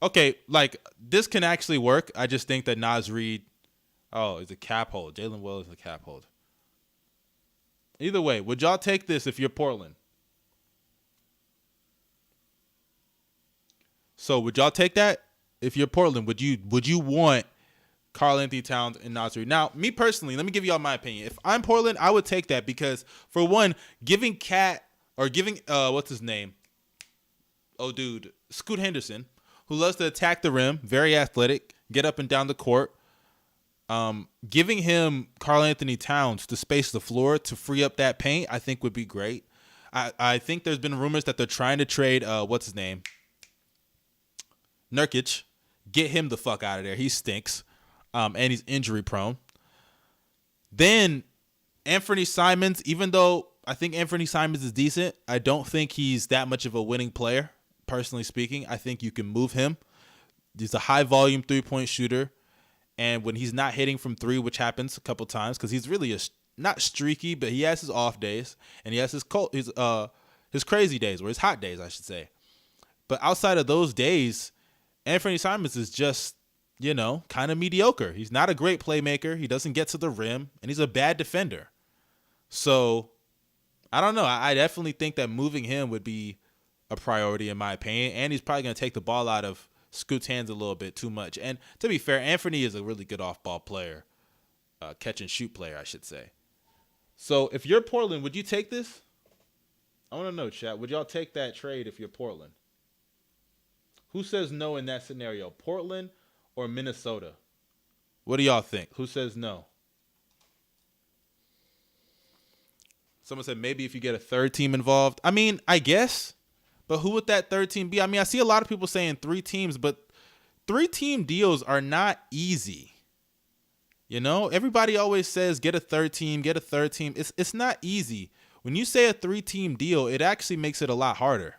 Okay, like, this can actually work. I just think that Naz Reid, is a cap hold. Jalen Wells is a cap hold. Either way, would y'all take this if you're Portland? So would y'all take that if you're Portland? Would you want Karl-Anthony Towns and Naz Reid? Now, me personally, let me give y'all my opinion. If I'm Portland, I would take that because, for one, giving Cat or giving what's his name? Oh, dude, Scoot Henderson, who loves to attack the rim, very athletic, get up and down the court. Giving him Karl-Anthony Towns to space the floor to free up that paint, I think would be great. I think there's been rumors that they're trying to trade what's his name? Nurkic. Get him the fuck out of there. He stinks. And he's injury prone. Then Anthony Simons, even though I think Anthony Simons is decent, I don't think he's that much of a winning player, personally speaking. I think you can move him. He's a high volume 3-point shooter. And when he's not hitting from three, which happens a couple times, because he's really not streaky, but he has his off days and he has his crazy days, or his hot days, I should say. But outside of those days, Anthony Simons is just, kind of mediocre. He's not a great playmaker. He doesn't get to the rim, and he's a bad defender. So, I don't know. I definitely think that moving him would be a priority in my opinion, and he's probably going to take the ball out of Scoot's hands a little bit too much. And to be fair, Anthony is a really good off-ball player, catch-and-shoot player, I should say. So, if you're Portland, would you take this? I want to know, chat. Would y'all take that trade if you're Portland? Who says no in that scenario? Portland or Minnesota? What do y'all think? Who says no? Someone said maybe if you get a third team involved. I mean, I guess. But who would that third team be? I mean, I see a lot of people saying 3 teams, but 3-team deals are not easy. You know, everybody always says get a third team, get a third team. It's not easy. When you say a 3-team deal, it actually makes it a lot harder.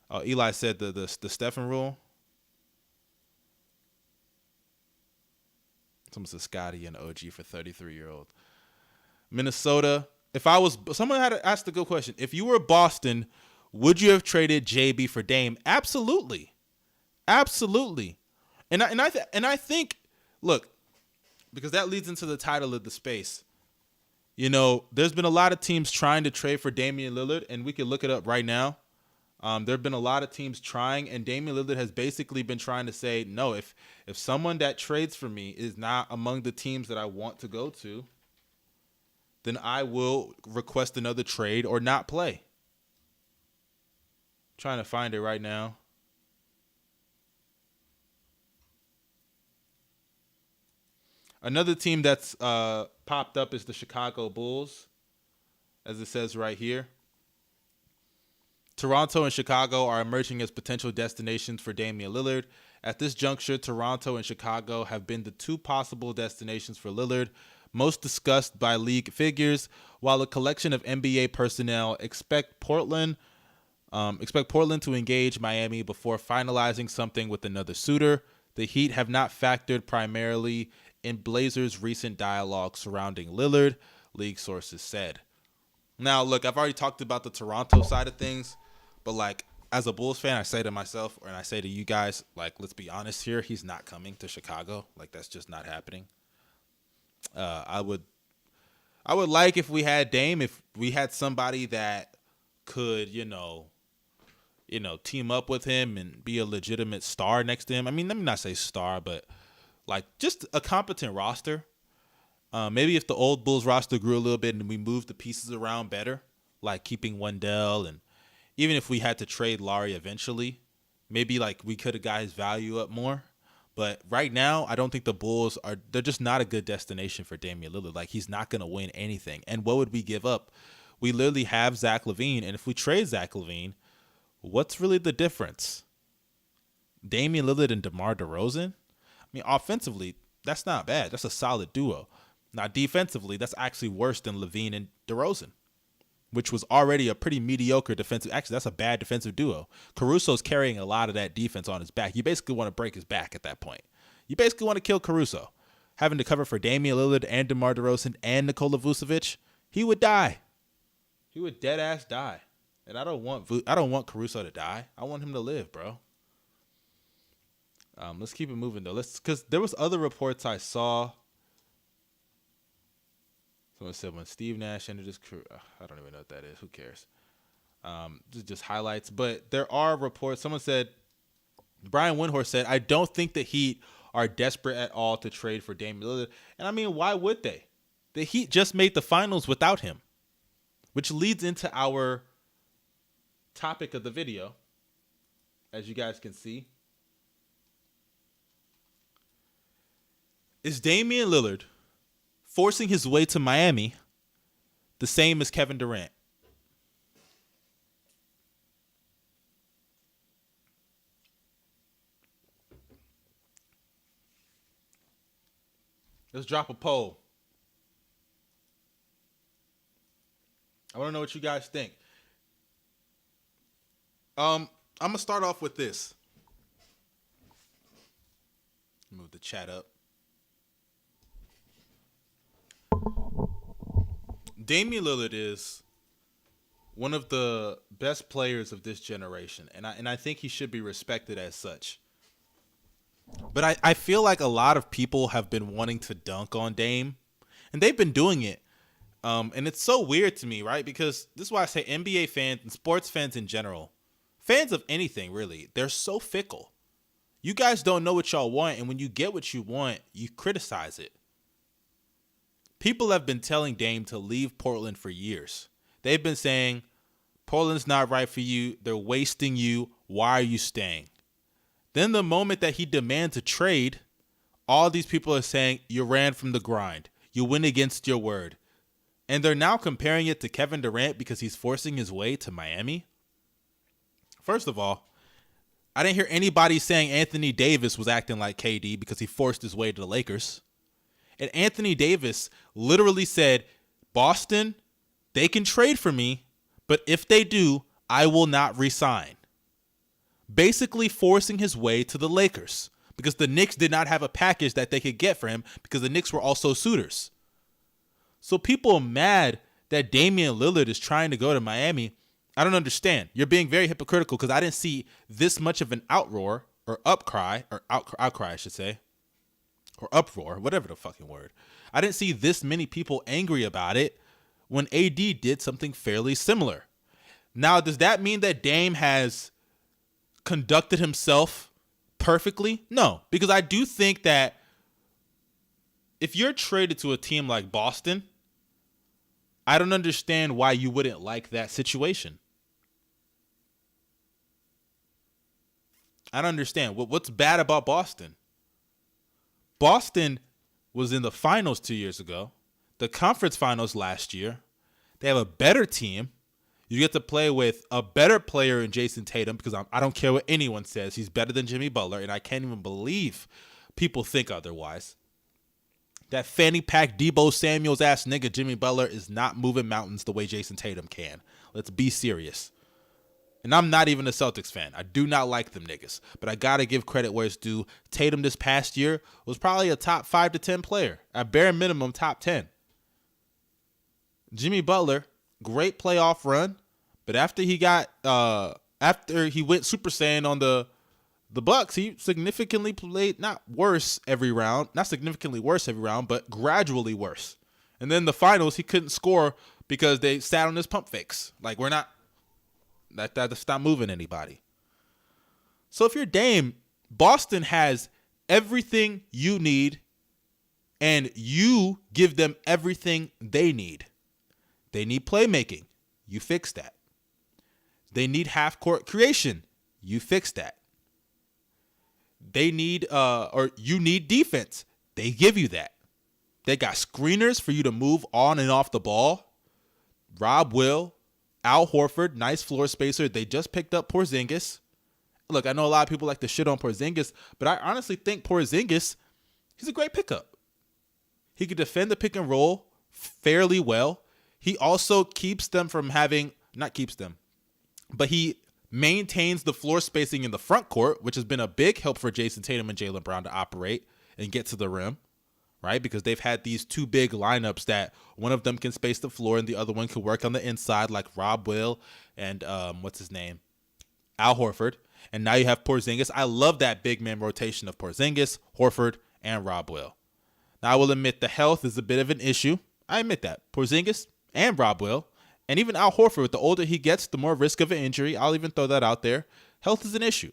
Oh, Eli said the Stephen rule. Someone said Scotty and OG for 33-year-old. Minnesota. Someone had asked a good question. If you were Boston, would you have traded JB for Dame? Absolutely. Absolutely. And I think, look, because that leads into the title of the space. You know, there's been a lot of teams trying to trade for Damian Lillard, and we can look it up right now. There have been a lot of teams trying, and Damian Lillard has basically been trying to say, no, if someone that trades for me is not among the teams that I want to go to, then I will request another trade or not play. Trying to find it right now. Another team that's popped up is the Chicago Bulls, as it says right here. Toronto and Chicago are emerging as potential destinations for Damian Lillard. At this juncture, Toronto and Chicago have been the 2 possible destinations for Lillard, most discussed by league figures, while a collection of NBA personnel expect Portland to engage Miami before finalizing something with another suitor. The Heat have not factored primarily in Blazers' recent dialogue surrounding Lillard, league sources said. Now, look, I've already talked about the Toronto side of things, but like as a Bulls fan, I say to myself, and I say to you guys, like, let's be honest here, he's not coming to Chicago. Like, that's just not happening. I would like if we had Dame, if we had somebody that could, you know, team up with him and be a legitimate star next to him. I mean, let me not say star, but like just a competent roster. Maybe if the old Bulls roster grew a little bit and we moved the pieces around better, like keeping Wendell, and even if we had to trade Larry eventually, maybe like we could have got his value up more. But right now, I don't think the Bulls they're just not a good destination for Damian Lillard. Like, he's not going to win anything. And what would we give up? We literally have Zach LaVine, and if we trade Zach LaVine, what's really the difference? Damian Lillard and DeMar DeRozan? I mean, offensively, that's not bad. That's a solid duo. Now, defensively, that's actually worse than LaVine and DeRozan, which was already a pretty mediocre defensive. Actually, that's a bad defensive duo. Caruso's carrying a lot of that defense on his back. You basically want to break his back at that point. You basically want to kill Caruso. Having to cover for Damian Lillard and DeMar DeRozan and Nikola Vucevic, he would die. He would dead ass die. And I don't want Caruso to die. I want him to live, bro. Let's keep it moving though. Because there was other reports I saw. Someone said when Steve Nash entered his career, I don't even know what that is. Who cares? Just highlights. But there are reports. Someone said, Brian Windhorst said, I don't think the Heat are desperate at all to trade for Damian Lillard. And I mean, why would they? The Heat just made the finals without him, which leads into our topic of the video, as you guys can see. Is Damian Lillard forcing his way to Miami the same as Kevin Durant? Let's drop a poll. I want to know what you guys think. I'm going to start off with this. Move the chat up. Damian Lillard is one of the best players of this generation, and I think he should be respected as such. But I feel like a lot of people have been wanting to dunk on Dame, and they've been doing it. And it's so weird to me, right? Because this is why I say NBA fans and sports fans in general, fans of anything really, they're so fickle. You guys don't know what y'all want, and when you get what you want, you criticize it. People have been telling Dame to leave Portland for years. They've been saying, Portland's not right for you. They're wasting you. Why are you staying? Then the moment that he demands a trade, all these people are saying, you ran from the grind. You went against your word. And they're now comparing it to Kevin Durant because he's forcing his way to Miami. First of all, I didn't hear anybody saying Anthony Davis was acting like KD because he forced his way to the Lakers. And Anthony Davis literally said, Boston, they can trade for me, but if they do, I will not resign. Basically forcing his way to the Lakers because the Knicks did not have a package that they could get for him because the Knicks were also suitors. So people are mad that Damian Lillard is trying to go to Miami. I don't understand. You're being very hypocritical because I didn't see this much of an outroar or outcry, I should say, or uproar, whatever the fucking word. I didn't see this many people angry about it when AD did something fairly similar. Now, does that mean that Dame has conducted himself perfectly? No, because I do think that if you're traded to a team like Boston, I don't understand why you wouldn't like that situation. I don't understand. What's bad about Boston? Boston was in the finals 2 years ago, the conference finals last year. They have a better team. You get to play with a better player in Jason Tatum because I don't care what anyone says. He's better than Jimmy Butler, and I can't even believe people think otherwise. That fanny pack Debo Samuels ass nigga Jimmy Butler is not moving mountains the way Jason Tatum can. Let's be serious. And I'm not even a Celtics fan. I do not like them niggas. But I got to give credit where it's due. Tatum this past year was probably a top 5 to 10 player. At bare minimum, top 10. Jimmy Butler, great playoff run. But after he went Super Saiyan on the Bucks, he significantly played not significantly worse every round, but gradually worse. And then the finals, he couldn't score because they sat on his pump fakes. Like, that's not moving anybody. So if you're Dame, Boston has everything you need, and you give them everything they need. They need playmaking. You fix that. They need half-court creation. You fix that. They need you need defense. They give you that. They got screeners for you to move on and off the ball. Rob Will, Al Horford, nice floor spacer. They just picked up Porzingis. Look, I know a lot of people like to shit on Porzingis, but I honestly think Porzingis, he's a great pickup. He could defend the pick and roll fairly well. He also keeps them from having, not keeps them, but he maintains the floor spacing in the front court, which has been a big help for Jason Tatum and Jaylen Brown to operate and get to the rim, right? Because they've had these two big lineups that one of them can space the floor and the other one can work on the inside, like Rob Will and what's his name? Al Horford. And now you have Porzingis. I love that big man rotation of Porzingis, Horford, and Rob Will. Now, I will admit the health is a bit of an issue. I admit that. Porzingis and Rob Will. And even Al Horford, the older he gets, the more risk of an injury. I'll even throw that out there. Health is an issue.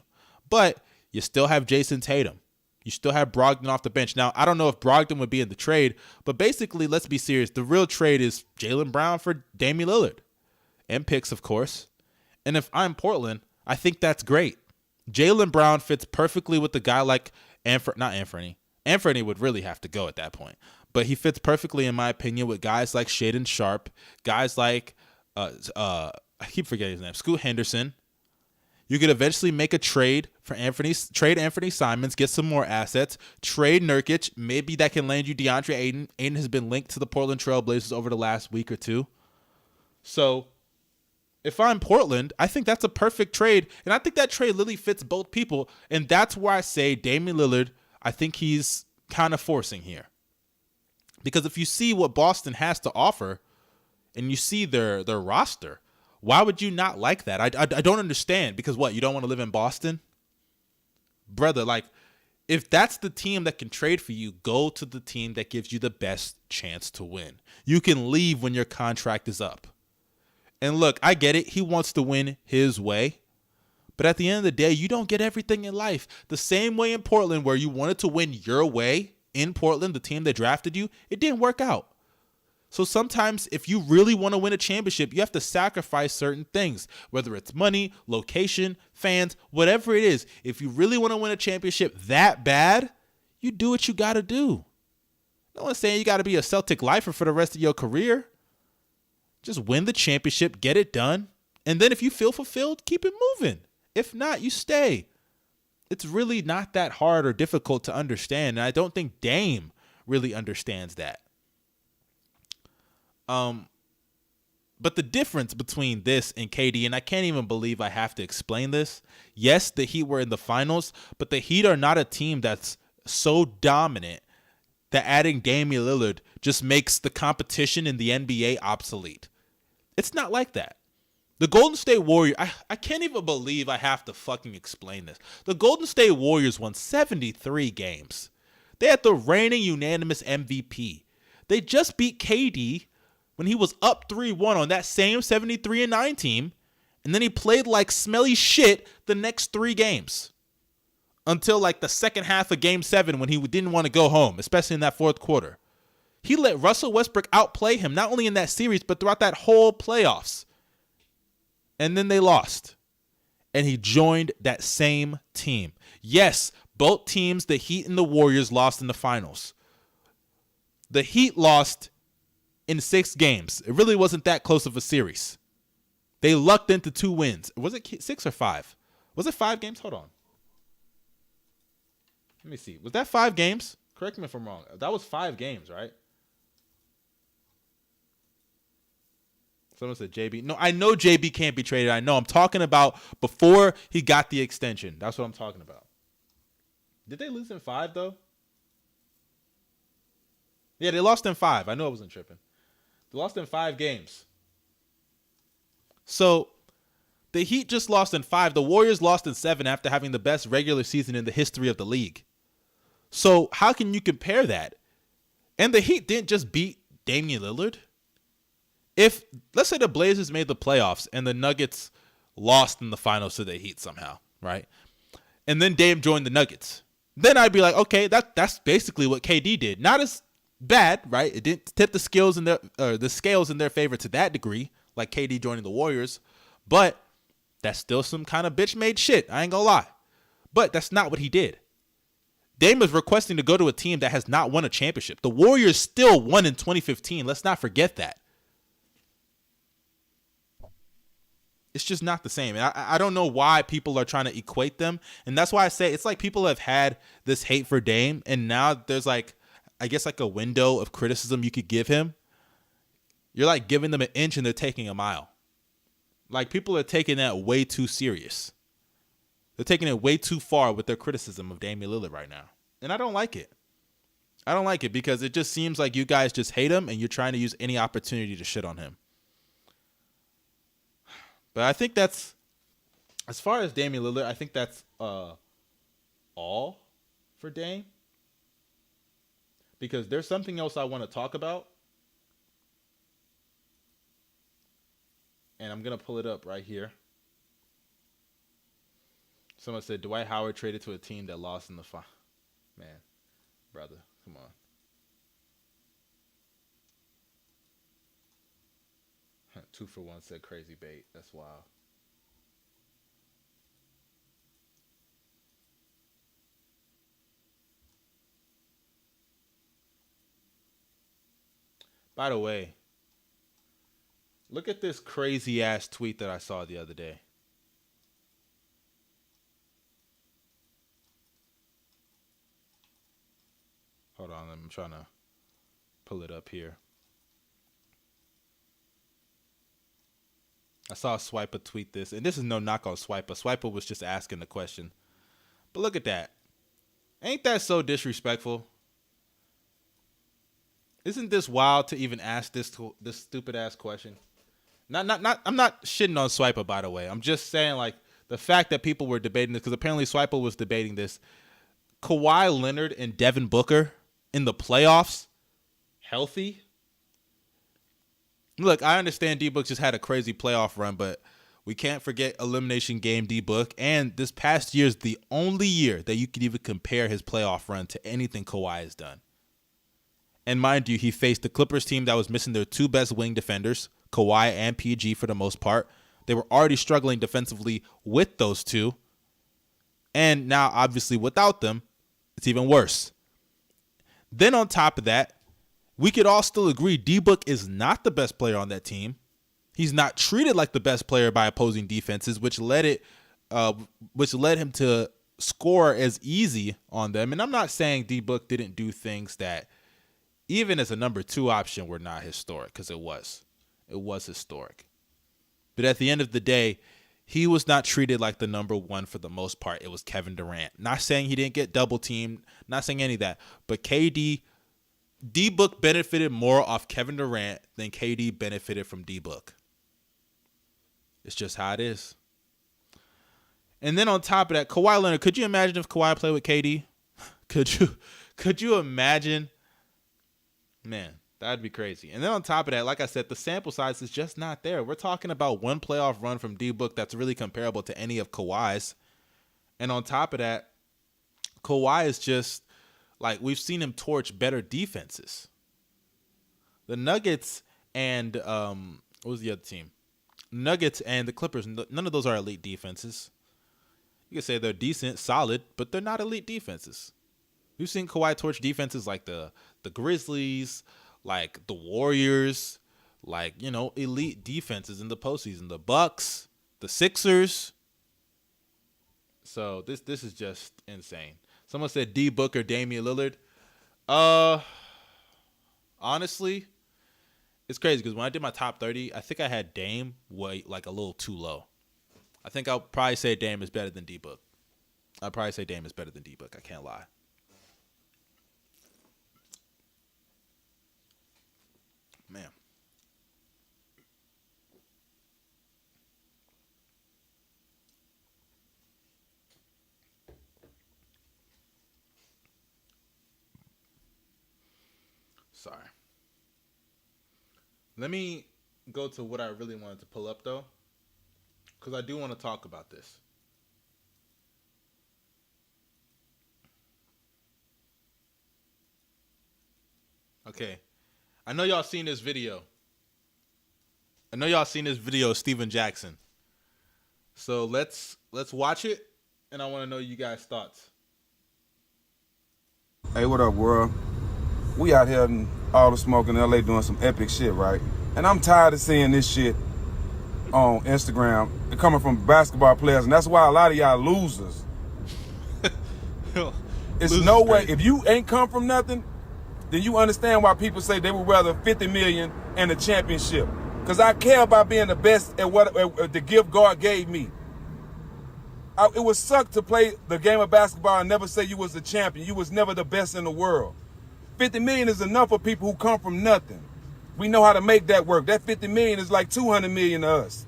But you still have Jason Tatum. You still have Brogdon off the bench. Now, I don't know if Brogdon would be in the trade, but basically, let's be serious. The real trade is Jaylen Brown for Damian Lillard. And picks, of course. And if I'm Portland, I think that's great. Jaylen Brown fits perfectly with a guy like Anthony. Anthony would really have to go at that point. But he fits perfectly, in my opinion, with guys like Shaedon Sharpe, guys like I keep forgetting his name, Scoot Henderson. You could eventually make a trade for trade Anthony Simons, get some more assets, trade Nurkic. Maybe that can land you DeAndre Ayton. Ayton has been linked to the Portland Trail Blazers over the last week or two. So if I'm Portland, I think that's a perfect trade. And I think that trade really fits both people. And that's why I say Damian Lillard, I think he's kind of forcing here. Because if you see what Boston has to offer and you see their roster, why would you not like that? I don't understand. Because what, you don't want to live in Boston? Brother, like, if that's the team that can trade for you, go to the team that gives you the best chance to win. You can leave when your contract is up. And look, I get it. He wants to win his way. But at the end of the day, you don't get everything in life. The same way in Portland where you wanted to win your way in Portland, the team that drafted you, it didn't work out. So sometimes if you really want to win a championship, you have to sacrifice certain things, whether it's money, location, fans, whatever it is. If you really want to win a championship that bad, you do what you got to do. No one's saying you got to be a Celtic lifer for the rest of your career. Just win the championship, get it done. And then if you feel fulfilled, keep it moving. If not, you stay. It's really not that hard or difficult to understand, and I don't think Dame really understands that. But the difference between this and KD, and I can't even believe I have to explain this. Yes, the Heat were in the finals, but the Heat are not a team that's so dominant that adding Damian Lillard just makes the competition in the NBA obsolete. It's not like that. The Golden State Warriors, I can't even believe I have to fucking explain this. The Golden State Warriors won 73 games. They had the reigning unanimous MVP. They just beat KD when he was up 3-1 on that same 73-9 team, and then he played like smelly shit the next 3 games. Until like the second half of Game 7 when he didn't want to go home, especially in that fourth quarter. He let Russell Westbrook outplay him, not only in that series, but throughout that whole playoffs. And then they lost. And he joined that same team. Yes, both teams, the Heat and the Warriors, lost in the finals. The Heat lost in 6 games. It really wasn't that close of a series. They lucked into 2 wins. Was it 6 or 5? Was it 5 games? Hold on. Let me see. Was that 5 games? Correct me if I'm wrong. That was 5 games, right? Someone said JB. No, I know JB can't be traded. I know. I'm talking about before he got the extension. That's what I'm talking about. Did they lose in 5, though? Yeah, they lost in 5. I know I wasn't tripping. They lost in 5 games. So, the Heat just lost in 5. The Warriors lost in 7 after having the best regular season in the history of the league. So, how can you compare that? And the Heat didn't just beat Damian Lillard. If, let's say the Blazers made the playoffs and the Nuggets lost in the finals to the Heat somehow, right? And then Dame joined the Nuggets. Then I'd be like, okay, that's basically what KD did. Not as bad, right? It didn't tip the scales in their favor to that degree, like KD joining the Warriors. But that's still some kind of bitch-made shit. I ain't gonna lie. But that's not what he did. Dame is requesting to go to a team that has not won a championship. The Warriors still won in 2015. Let's not forget that. It's just not the same. And I don't know why people are trying to equate them. And that's why I say it's like people have had this hate for Dame. And now there's like, I guess like a window of criticism you could give him. You're like giving them an inch and they're taking a mile. Like people are taking that way too serious. They're taking it way too far with their criticism of Damian Lillard right now. And I don't like it. I don't like it because it just seems like you guys just hate him and you're trying to use any opportunity to shit on him. But I think that's, as far as Damian Lillard, I think that's all for Dame. Because there's something else I want to talk about. And I'm going to pull it up right here. Someone said, Dwight Howard traded to a team that lost in the final. Man, brother, come on. 2 for 1 said crazy bait. That's wild. By the way, look at this crazy ass tweet that I saw the other day. Hold on, I'm trying to pull it up here. I saw Swiper tweet this, and this is no knock on Swiper. Swiper was just asking the question. But look at that. Ain't that so disrespectful? Isn't this wild to even ask this stupid ass question? I'm not shitting on Swiper, by the way. I'm just saying, like, the fact that people were debating this, because apparently Swiper was debating this. Kawhi Leonard and Devin Booker in the playoffs, healthy? Look, I understand D-Book just had a crazy playoff run, but we can't forget Elimination Game D-Book. And this past year is the only year that you could even compare his playoff run to anything Kawhi has done. And mind you, he faced the Clippers team that was missing their 2 best wing defenders, Kawhi and PG for the most part. They were already struggling defensively with those 2. And now, obviously, without them, it's even worse. Then on top of that, we could all still agree D-Book is not the best player on that team. He's not treated like the best player by opposing defenses, which led it which led him to score as easy on them. And I'm not saying D-Book didn't do things that, even as a number 2 option, were not historic, because it was. It was historic. But at the end of the day, he was not treated like the number 1 for the most part. It was Kevin Durant. Not saying he didn't get double teamed, not saying any of that. But D-Book benefited more off Kevin Durant than KD benefited from D-Book. It's just how it is. And then on top of that, Kawhi Leonard, could you imagine if Kawhi played with KD? Could you imagine? Man, that'd be crazy. And then on top of that, like I said, the sample size is just not there. We're talking about one playoff run from D-Book that's really comparable to any of Kawhi's. And on top of that, Kawhi is just, like, we've seen him torch better defenses. The Nuggets and, what was the other team? Nuggets and the Clippers, none of those are elite defenses. You can say they're decent, solid, but they're not elite defenses. We've seen Kawhi torch defenses like the Grizzlies, like the Warriors, like, elite defenses in the postseason. The Bucks, the Sixers. So this is just insane. Someone said D-Book or Damian Lillard. Honestly, it's crazy because when I did my top 30, I think I had Dame a little too low. I think I'll probably say Dame is better than D-Book. I'll probably say Dame is better than D-Book. I can't lie. Man. Sorry. Let me go to what I really wanted to pull up, though, because I do want to talk about this. Okay. I know y'all seen this video. Of Steven Jackson. So let's watch it, and I want to know you guys' thoughts. Hey, what up, world? We out here in all the smoke in LA doing some epic shit, right? And I'm tired of seeing this shit on Instagram coming from basketball players, and that's why a lot of y'all losers. It's no way. If you ain't come from nothing, then you understand why people say they would rather $50 million and a championship. Because I care about being the best at what the gift God gave me. It would suck to play the game of basketball and never say you was the champion. You was never the best in the world. $50 million is enough for people who come from nothing. We know how to make that work. That $50 million is like $200 million to us.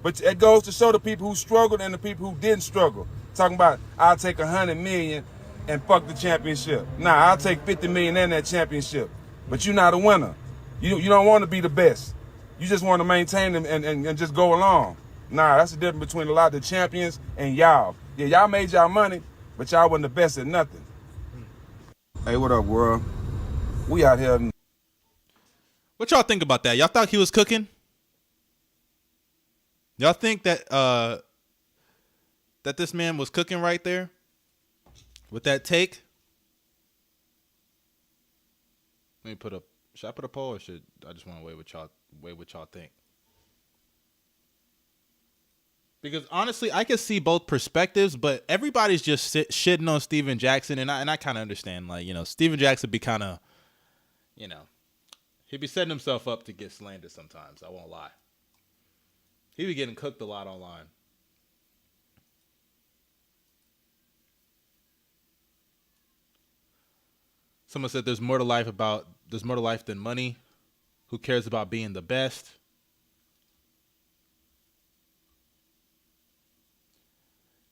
But it goes to show the people who struggled and the people who didn't struggle. Talking about, I'll take $100 million and fuck the championship. Nah, I'll take $50 million and that championship. But you're not a winner. You don't want to be the best. You just want to maintain them and just go along. Nah, that's the difference between a lot of the champions and y'all. Yeah, y'all made y'all money, but y'all wasn't the best at nothing. Hey, what up, world? We out here. What y'all think about that? Y'all thought he was cooking? Y'all think that that this man was cooking right there with that take? Let me should I put a poll, or should I just want to wait what y'all think? Because honestly, I can see both perspectives, but everybody's just shitting on Steven Jackson, and I kind of understand. Like, Steven Jackson be kind of, he'd be setting himself up to get slandered sometimes. I won't lie. He be getting cooked a lot online. Someone said there's more to life than money. Who cares about being the best?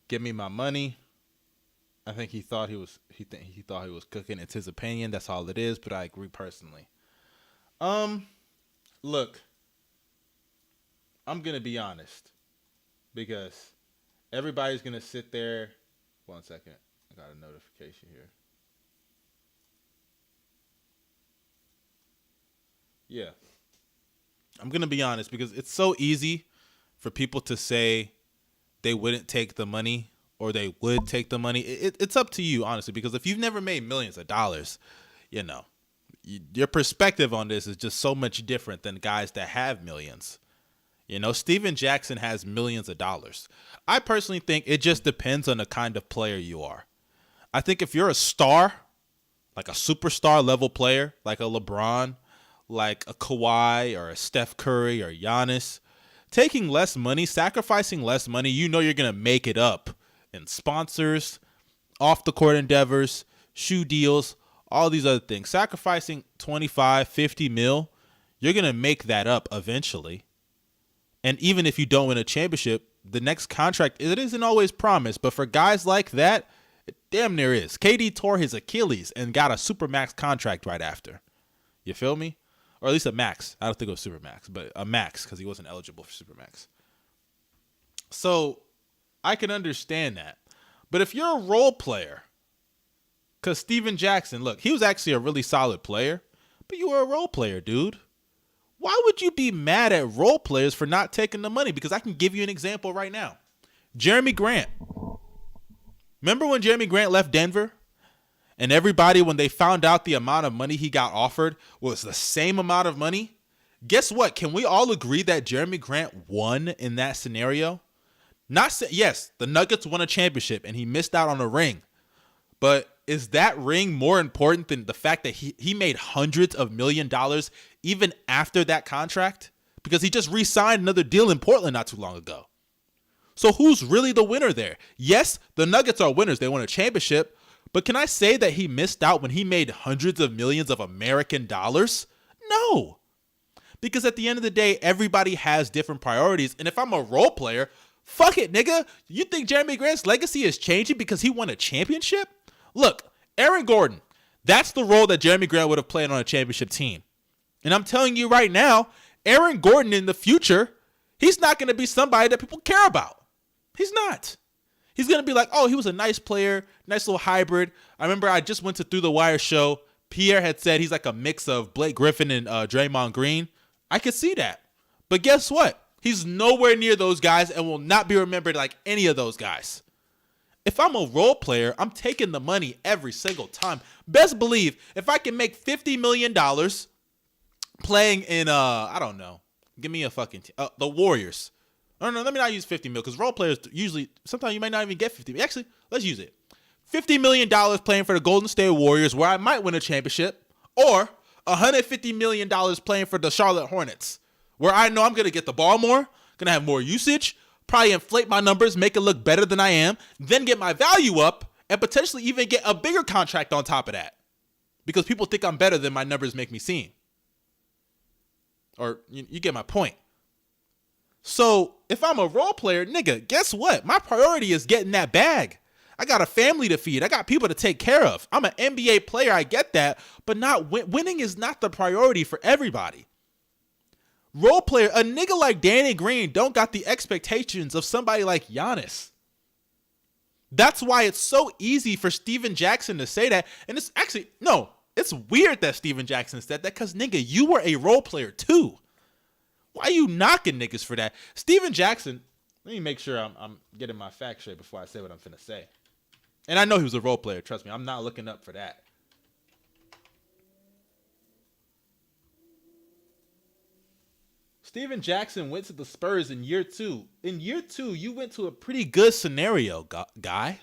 Give me my money. I think he thought he was cooking. It's his opinion. That's all it is. But I agree personally. Look, I'm gonna be honest because everybody's gonna sit there. 1 second, I got a notification here. Yeah, I'm gonna be honest because it's so easy for people to say they wouldn't take the money or they would take the money. It's up to you, honestly, because if you've never made millions of dollars, your perspective on this is just so much different than guys that have millions. You know, Steven Jackson has millions of dollars. I personally think it just depends on the kind of player you are. I think if you're a star, like a superstar level player, like a LeBron, like a Kawhi or a Steph Curry or Giannis, taking less money, sacrificing less money, you know you're going to make it up in sponsors, off the court endeavors, shoe deals, all these other things. Sacrificing 25, 50 mil, you're going to make that up eventually. And even if you don't win a championship, the next contract, it isn't always promised, but for guys like that, it damn near is. KD tore his Achilles and got a Supermax contract right after. You feel me? Or at least a max. I don't think it was Supermax, but a max because he wasn't eligible for Supermax. So I can understand that. But if you're a role player, because Steven Jackson, look, he was actually a really solid player, but you were a role player, dude. Why would you be mad at role players for not taking the money? Because I can give you an example right now. Jeremy Grant. Remember when Jeremy Grant left Denver? And everybody, when they found out the amount of money he got offered was the same amount of money? Guess what? Can we all agree that Jeremy Grant won in that scenario? Yes, the Nuggets won a championship and he missed out on a ring. But is that ring more important than the fact that he made hundreds of $1 million even after that contract? Because he just re-signed another deal in Portland not too long ago. So who's really the winner there? Yes, the Nuggets are winners. They won a championship. But can I say that he missed out when he made hundreds of millions of American dollars? No. Because at the end of the day, everybody has different priorities. And if I'm a role player, fuck it, nigga. You think Jeremy Grant's legacy is changing because he won a championship? Look, Aaron Gordon, that's the role that Jeremy Grant would have played on a championship team. And I'm telling you right now, Aaron Gordon in the future, he's not going to be somebody that people care about. He's not. He's going to be like, oh, he was a nice player, nice little hybrid. I remember I just went to Through the Wire show. Pierre had said he's like a mix of Blake Griffin and Draymond Green. I could see that. But guess what? He's nowhere near those guys and will not be remembered like any of those guys. If I'm a role player, I'm taking the money every single time. Best believe if I can make $50 million playing in, I don't know, give me a fucking the Warriors. No, let me not use 50 mil because role players usually, sometimes you might not even get 50. Actually, let's use it. $50 million playing for the Golden State Warriors where I might win a championship, or $150 million playing for the Charlotte Hornets where I know I'm going to get the ball more, going to have more usage, probably inflate my numbers, make it look better than I am, then get my value up, and potentially even get a bigger contract on top of that because people think I'm better than my numbers make me seem. Or you get my point. So if I'm a role player, nigga, guess what? My priority is getting that bag. I got a family to feed. I got people to take care of. I'm an NBA player. I get that. But not winning is not the priority for everybody. Role player, a nigga like Danny Green don't got the expectations of somebody like Giannis. That's why it's so easy for Steven Jackson to say that. And it's actually, no, it's weird that Steven Jackson said that because, nigga, you were a role player too. Why are you knocking niggas for that? Steven Jackson, let me make sure I'm getting my facts straight before I say what I'm finna say. And I know he was a role player, trust me. I'm not looking up for that. Steven Jackson went to the Spurs in year 2. In year 2, you went to a pretty good scenario, guy.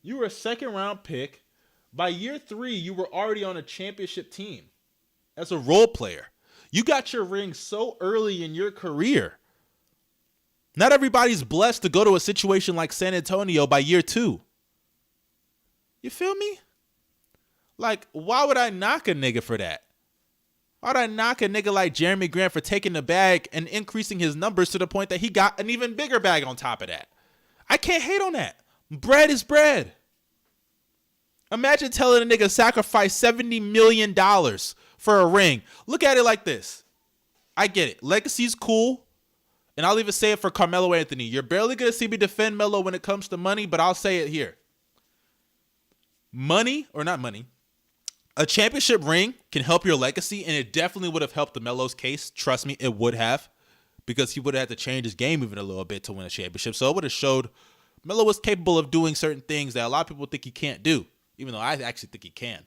You were a second-round pick. By year 3, you were already on a championship team as a role player. You got your ring so early in your career. Not everybody's blessed to go to a situation like San Antonio by year 2. You feel me? Like, why would I knock a nigga for that? Why would I knock a nigga like Jeremy Grant for taking the bag and increasing his numbers to the point that he got an even bigger bag on top of that? I can't hate on that. Bread is bread. Imagine telling a nigga sacrifice $70 million for a ring. Look at it like this. I get it. Legacy's cool. And I'll even say it for Carmelo Anthony. You're barely going to see me defend Melo when it comes to money, but I'll say it here. Money, or not money, a championship ring can help your legacy, and it definitely would have helped the Melo's case. Trust me, it would have. Because he would have had to change his game even a little bit to win a championship. So it would have showed Melo was capable of doing certain things that a lot of people think he can't do. Even though I actually think he can.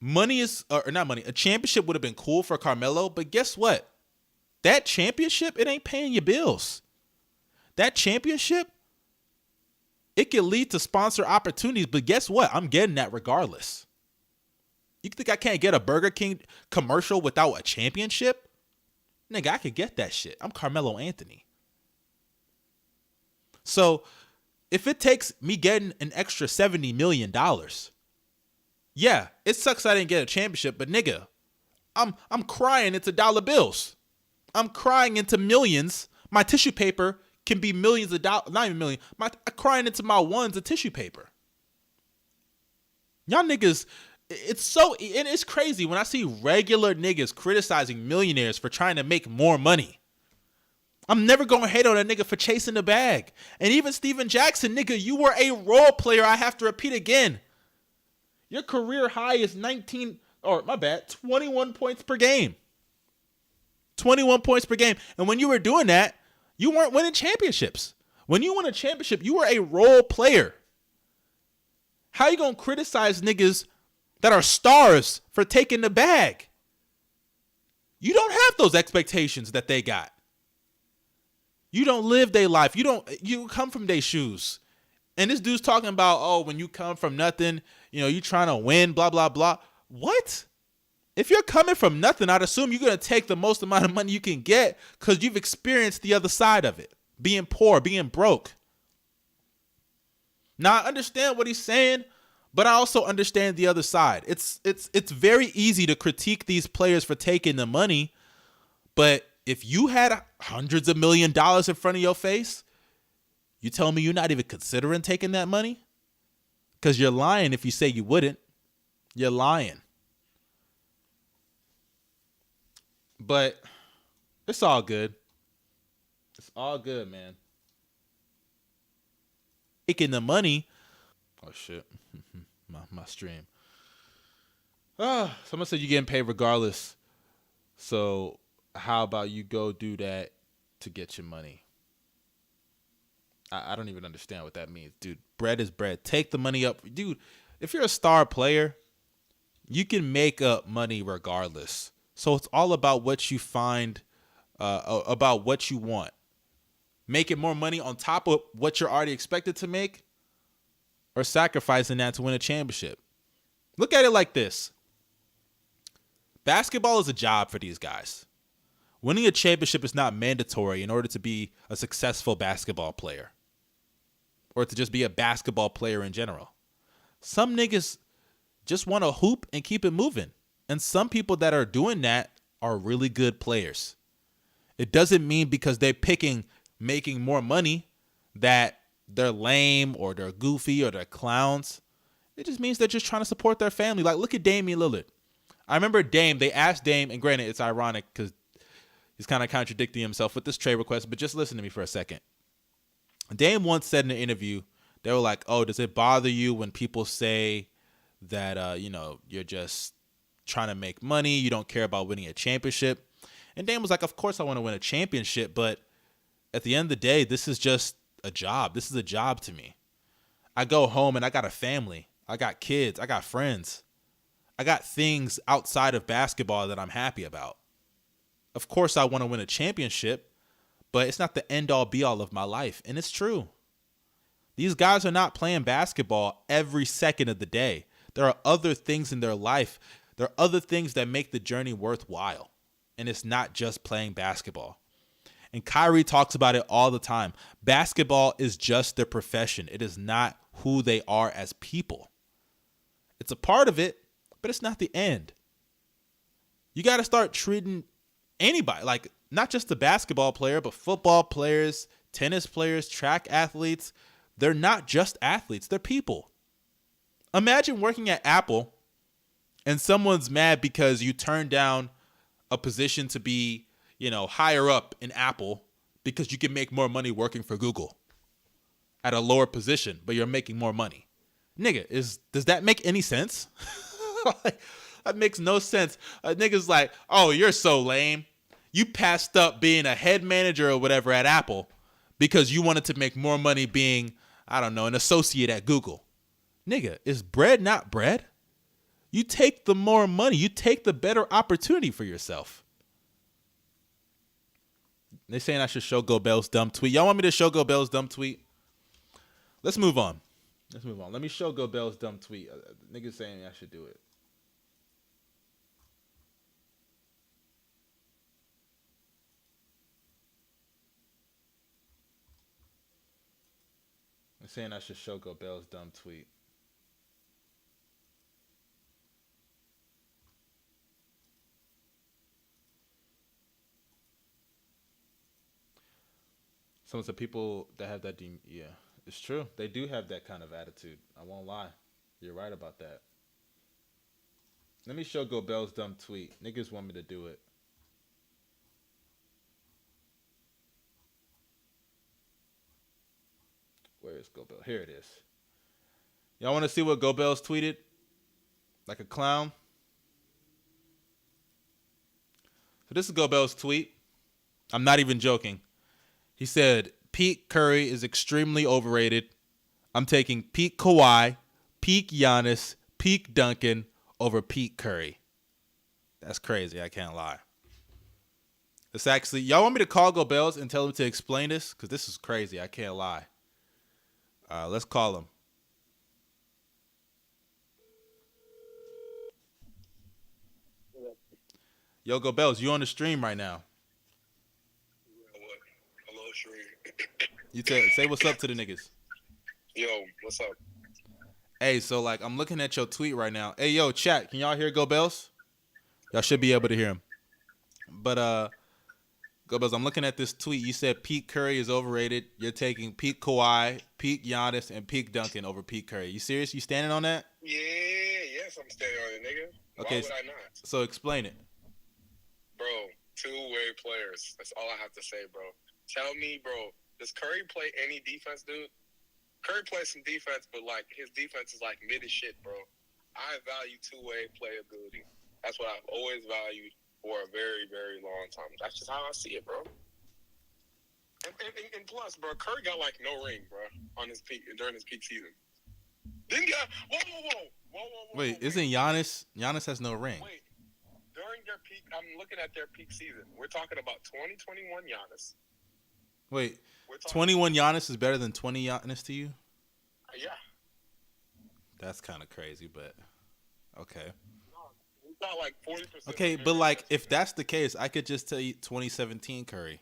Money is, or not money, a championship would have been cool for Carmelo, but guess what? That championship, it ain't paying your bills. That championship, it can lead to sponsor opportunities, but guess what? I'm getting that regardless. You think I can't get a Burger King commercial without a championship? Nigga, I could get that shit. I'm Carmelo Anthony. So if it takes me getting an extra $70 million, yeah, it sucks I didn't get a championship, but nigga, I'm crying into dollar bills. I'm crying into millions. My tissue paper can be millions of dollars, not even million. I'm crying into my ones of tissue paper. Y'all niggas, it's crazy when I see regular niggas criticizing millionaires for trying to make more money. I'm never going to hate on a nigga for chasing the bag. And even Steven Jackson, nigga, you were a role player. I have to repeat again. Your career high is 21 points per game. 21 points per game. And when you were doing that, you weren't winning championships. When you won a championship, you were a role player. How you going to criticize niggas that are stars for taking the bag? You don't have those expectations that they got. You don't live their life. You come from their shoes. And this dude's talking about, oh, when you come from nothing, you trying to win, blah, blah, blah. What? If you're coming from nothing, I'd assume you're going to take the most amount of money you can get because you've experienced the other side of it. Being poor, being broke. Now, I understand what he's saying, but I also understand the other side. It's very easy to critique these players for taking the money, but if you had hundreds of $millions in front of your face, you tell me you're not even considering taking that money? Because you're lying if you say you wouldn't. You're lying. But it's all good. It's all good, man. Taking the money. Oh, shit. my stream. Someone said you're getting paid regardless. So how about you go do that to get your money? I don't even understand what that means. Dude, bread is bread. Take the money up. Dude, if you're a star player, you can make up money regardless. So it's all about what you find, about what you want. Making more money on top of what you're already expected to make, or sacrificing that to win a championship. Look at it like this. Basketball is a job for these guys. Winning a championship is not mandatory in order to be a successful basketball player, or to just be a basketball player in general. Some niggas just want to hoop and keep it moving. And some people that are doing that are really good players. It doesn't mean because they're making more money that they're lame or they're goofy or they're clowns. It just means they're just trying to support their family. Like, look at Damian Lillard. I remember they asked Dame, and granted, it's ironic because he's kind of contradicting himself with this trade request, but just listen to me for a second. Dame once said in an interview, they were like, oh, does it bother you when people say that, you're just trying to make money, you don't care about winning a championship? And Dame was like, of course I want to win a championship, but at the end of the day, this is just a job. This is a job to me. I go home and I got a family. I got kids. I got friends. I got things outside of basketball that I'm happy about. Of course I want to win a championship, but it's not the end all be all of my life. And it's true. These guys are not playing basketball every second of the day. There are other things in their life. There are other things that make the journey worthwhile. And it's not just playing basketball. And Kyrie talks about it all the time. Basketball is just their profession. It is not who they are as people. It's a part of it, but it's not the end. You got to start treating anybody, like not just the basketball player, but football players, tennis players, track athletes. They're not just athletes. They're people. Imagine working at Apple and someone's mad because you turned down a position to be, higher up in Apple because you can make more money working for Google at a lower position, but you're making more money. Nigga, does that make any sense? That makes no sense. A nigga's like, oh, you're so lame. You passed up being a head manager or whatever at Apple because you wanted to make more money being, I don't know, an associate at Google. Nigga, is bread not bread? You take the more money. You take the better opportunity for yourself. They saying I should show Gobel's dumb tweet. Y'all want me to show Gobel's dumb tweet? Let's move on. Let me show Gobel's dumb tweet. Niggas saying I should do it. They're saying I should show Gobel's dumb tweet. Some of the people that have that, yeah, it's true. They do have that kind of attitude. I won't lie. You're right about that. Let me show Gobel's dumb tweet. Niggas want me to do it. Where is Gobel? Here it is. Y'all want to see what Gobel's tweeted? Like a clown? So this is Gobel's tweet. I'm not even joking. He said, peak Curry is extremely overrated. I'm taking peak Kawhi, peak Giannis, peak Duncan over peak Curry. That's crazy. I can't lie. It's actually, y'all want me to call Gobel's and tell him to explain this? Because this is crazy. I can't lie. Let's call him. Yo, Gobel's, you on the stream right now. Hello, Sheree. You say what's up to the niggas. Yo, what's up? Hey, so like I'm looking at your tweet right now. Hey, yo, chat, can y'all hear Gobel's? Y'all should be able to hear him. But Gobel's, I'm looking at this tweet. You said peak Curry is overrated. You're taking peak Kawhi, peak Giannis, and peak Duncan over peak Curry. You serious? You standing on that? Yeah, yes, I'm standing on it, nigga. Okay, Why would I not? So explain it. Bro, two-way players. That's all I have to say, bro. Tell me, bro, does Curry play any defense, dude? Curry plays some defense, but, like, his defense is, like, mid as shit, bro. I value two-way playability. That's what I've always valued for a very, very long time. That's just how I see it, bro. And plus, bro, Curry got, like, no ring, bro, on his peak during his peak season. Didn't get whoa. Wait, isn't Giannis has no ring? Wait. During their peak, I'm looking at their peak season. We're talking about 2021 Giannis. Wait, 21 Giannis is better than 20 Giannis to you? Yeah. That's kind of crazy, but okay. No, we got like 40%. Okay, but like if that's the case, I could just tell you 2017 Curry.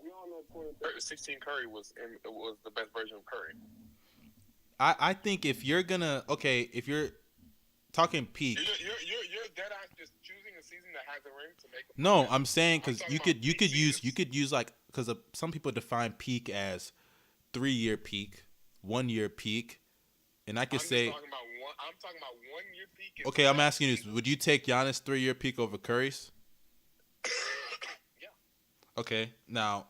We all know 2016 Curry was the best version of Curry. I think if you're talking peak. You're dead ass just choosing a season that has a ring to make. No, I'm saying because you could use like because some people define peak as 3-year peak, 1-year peak, and I could say. I'm talking about 1-year peak. Okay, I'm asking you this: would you take Giannis 3-year peak over Curry's? Yeah. Okay, now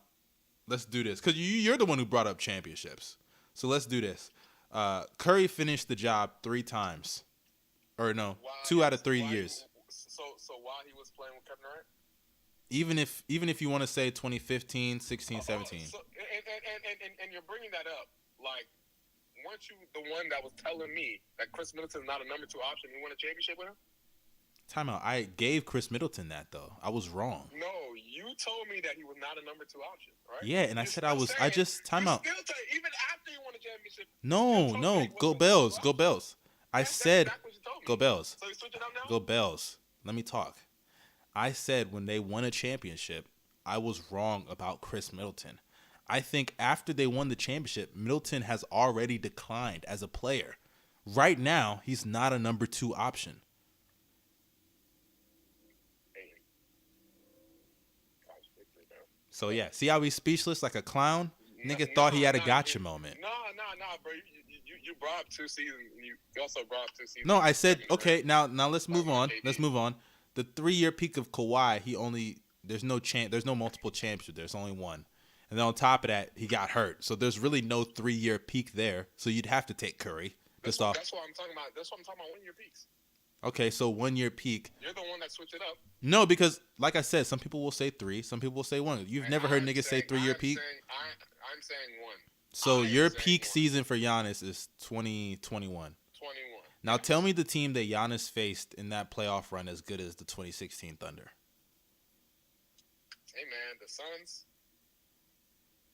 let's do this because you're the one who brought up championships. So let's do this. Curry finished the job 3 times. Or no, 2 out of 3 years. So while he was playing with Kevin Durant? Even if you want to say 2015, 16, 17. So, and you're bringing that up. Like, weren't you the one that was telling me that Chris Middleton's not a number 2 option? You won a championship with him? Time out. I gave Chris Middleton that, though. I was wrong. No, you told me that he was not a number 2 option, right? Yeah, and I said I was. I just time out. Even after you won a championship. No. Go Bells. I said Go Bells. So you switch it up now? Go Bells. Let me talk. I said when they won a championship, I was wrong about Chris Middleton. I think after they won the championship, Middleton has already declined as a player. Right now, he's not a number 2 option. So yeah, see how he's speechless like a clown? Nigga thought he had a gotcha moment. No, bro. You brought up 2 seasons. You also brought up 2 seasons. No, I said okay. Now let's move on. Let's move on. The 3-year peak of Kawhi, there's no multiple championships. There's only one. And then on top of that, he got hurt. So there's really no 3-year peak there. So you'd have to take Curry. That's what I'm talking about. That's what I'm talking about. 1-year peaks. Okay, so 1-year peak. You're the one that switched it up. No, because like I said, some people will say 3, some people will say 1. You've never heard niggas say 3-year peak. I'm saying 1. So your peak season for Giannis is 2021. 21. Now tell me the team that Giannis faced in that playoff run as good as the 2016 Thunder. Hey man, the Suns.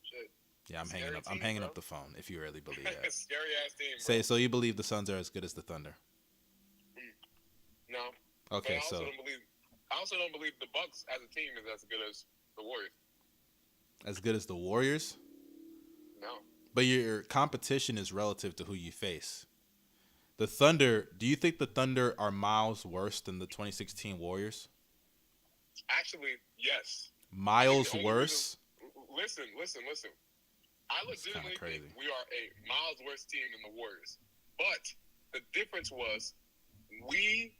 Shit. Yeah, I'm Scary hanging up. I'm team, hanging bro. up the phone. If you really believe that. Scary ass team. Bro. Say so. You believe the Suns are as good as the Thunder? No. Okay, but so I also don't believe the Bucks as a team is as good as the Warriors. as good as the Warriors? No. But your competition is relative to who you face. The Thunder. Do you think the Thunder are miles worse than the 2016 Warriors? Actually, yes. Miles worse? Listen. I legitimately think we are a miles worse team than the Warriors. But the difference was we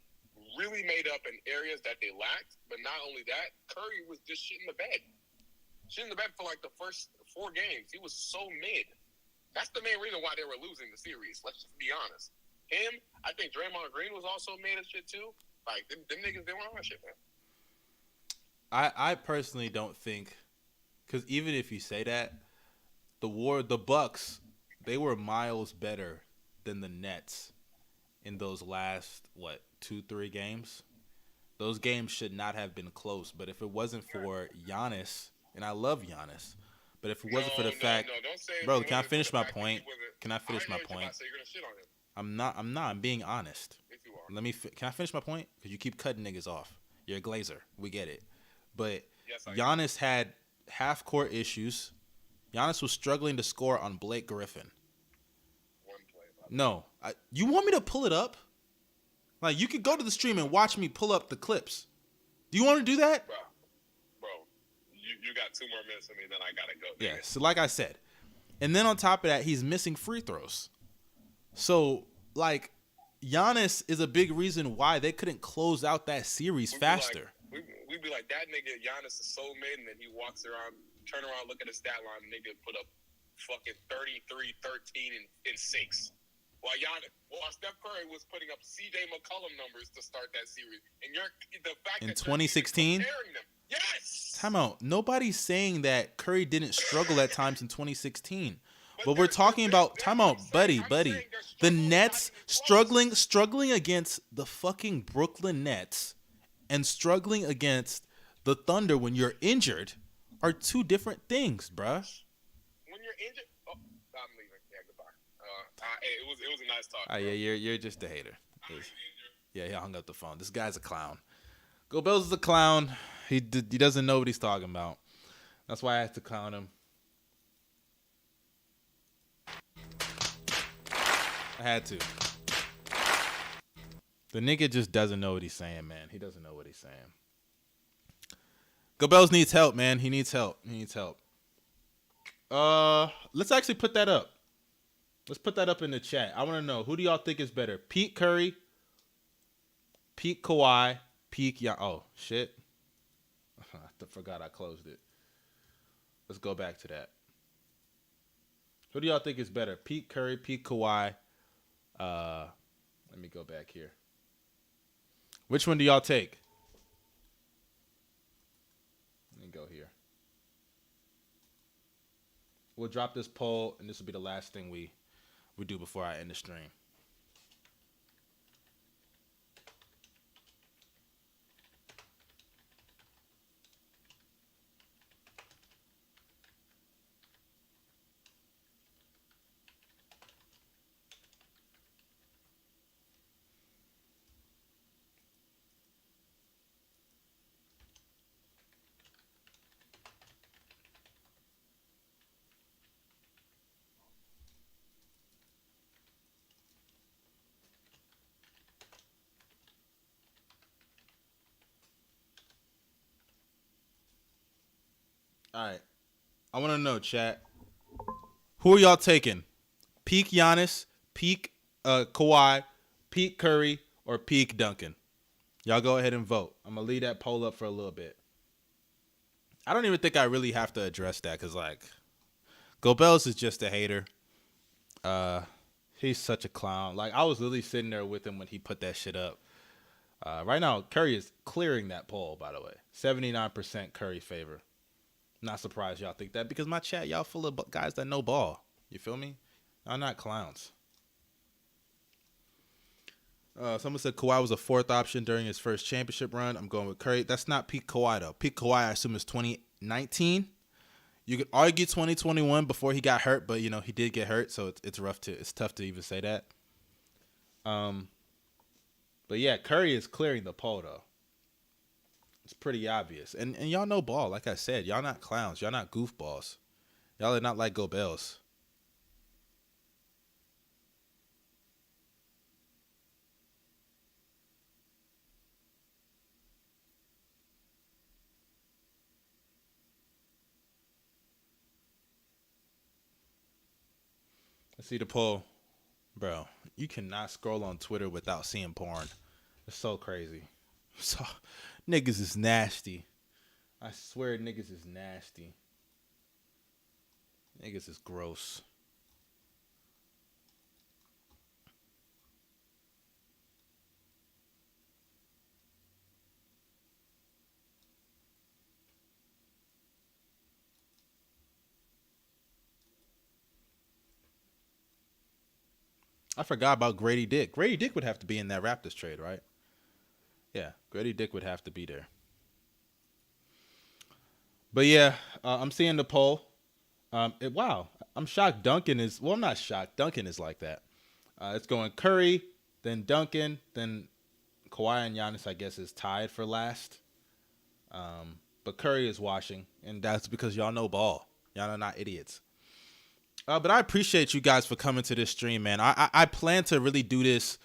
really made up in areas that they lacked. But not only that, Curry was just shit in the bed. Shit in the bed for like the first 4 games. He was so mid. That's the main reason why they were losing the series. Let's just be honest. Him, I think Draymond Green was also mid as shit too. Like, them niggas, they weren't on that shit, man. I personally don't think, because even if you say that, the Bucks, they were miles better than the Nets in those last 2-3 games. Those games should not have been close. But if it wasn't for Giannis, and I love Giannis, but if it wasn't for the fact, don't say bro, can I finish my point? Can I finish my point? You're gonna shit on him. I'm not. I'm being honest. If you are. Can I finish my point? Because you keep cutting niggas off. You're a glazer. We get it. But Yes, Giannis had half-court issues. Giannis was struggling to score on Blake Griffin. One play. No. You want me to pull it up? Like, you could go to the stream and watch me pull up the clips. Do you want to do that? Bro, you got 2 more minutes of me, then I gotta go. Yeah, so like I said. And then on top of that, he's missing free throws. So, like, Giannis is a big reason why they couldn't close out that series faster. We'd be like, that nigga Giannis is so mid, and then he walks around, turn around, look at his stat line, and nigga put up fucking 33, 13, and 6. While Steph Curry was putting up C.J. McCollum numbers to start that series. And the fact In that 2016? you're comparing them. Yes! Time out. Nobody's saying that Curry didn't struggle at times in 2016. But we're talking about time out, buddy. The Nets struggling against the fucking Brooklyn Nets and struggling against the Thunder when you're injured are 2 different things, bruh. When you're injured, I'm leaving. Yeah, goodbye. It was a nice talk. Yeah, you're just a hater. Yeah, he hung up the phone. This guy's a clown. Gobel's a clown. He doesn't know what he's talking about. That's why I had to clown him. I had to. The nigga just doesn't know what he's saying, man. He doesn't know what he's saying. Gobels needs help, man. He needs help. Let's actually put that up. Let's put that up in the chat. I want to know, who do y'all think is better? Pete Curry, Pete Kawhi, oh, shit. I forgot I closed it. Let's go back to that. Who do y'all think is better? Pete Curry, Pete Kawhi. Let me go back here. Which one do y'all take? Let me go here. We'll drop this poll, and this will be the last thing we do before I end the stream. All right. I want to know, chat. Who are y'all taking? Peak Giannis, peak Kawhi, peak Curry, or peak Duncan? Y'all go ahead and vote. I'm going to leave that poll up for a little bit. I don't even think I really have to address that because, like, Gobels is just a hater. He's such a clown. Like, I was literally sitting there with him when he put that shit up. Right now, Curry is clearing that poll, by the way. 79% Curry favor. Not surprised y'all think that because my chat, y'all full of guys that know ball. You feel me? I'm not clowns. Someone said Kawhi was a 4th option during his first championship run. I'm going with Curry. That's not peak Kawhi, though. Peak Kawhi, I assume, is 2019, 2019. You could argue 2021 before he got hurt, but he did get hurt, so it's tough to even say that. But yeah, Curry is clearing the pole though. It's pretty obvious, and y'all know ball. Like I said, y'all not clowns, y'all not goofballs, y'all are not like Gobels. Let's see the poll. Bro, you cannot scroll on Twitter without seeing porn. It's so crazy. So, niggas is nasty. I swear niggas is nasty. Niggas is gross. I forgot about Grady Dick. Grady Dick would have to be in that Raptors trade, right? Yeah, Grady Dick would have to be there. But yeah, I'm seeing the poll. Wow, I'm shocked Duncan is... Well, I'm not shocked. Duncan is like that. It's going Curry, then Duncan, then Kawhi and Giannis, I guess, is tied for last. But Curry is washing, and that's because y'all know ball. Y'all are not idiots. But I appreciate you guys for coming to this stream, man. I plan to really do this,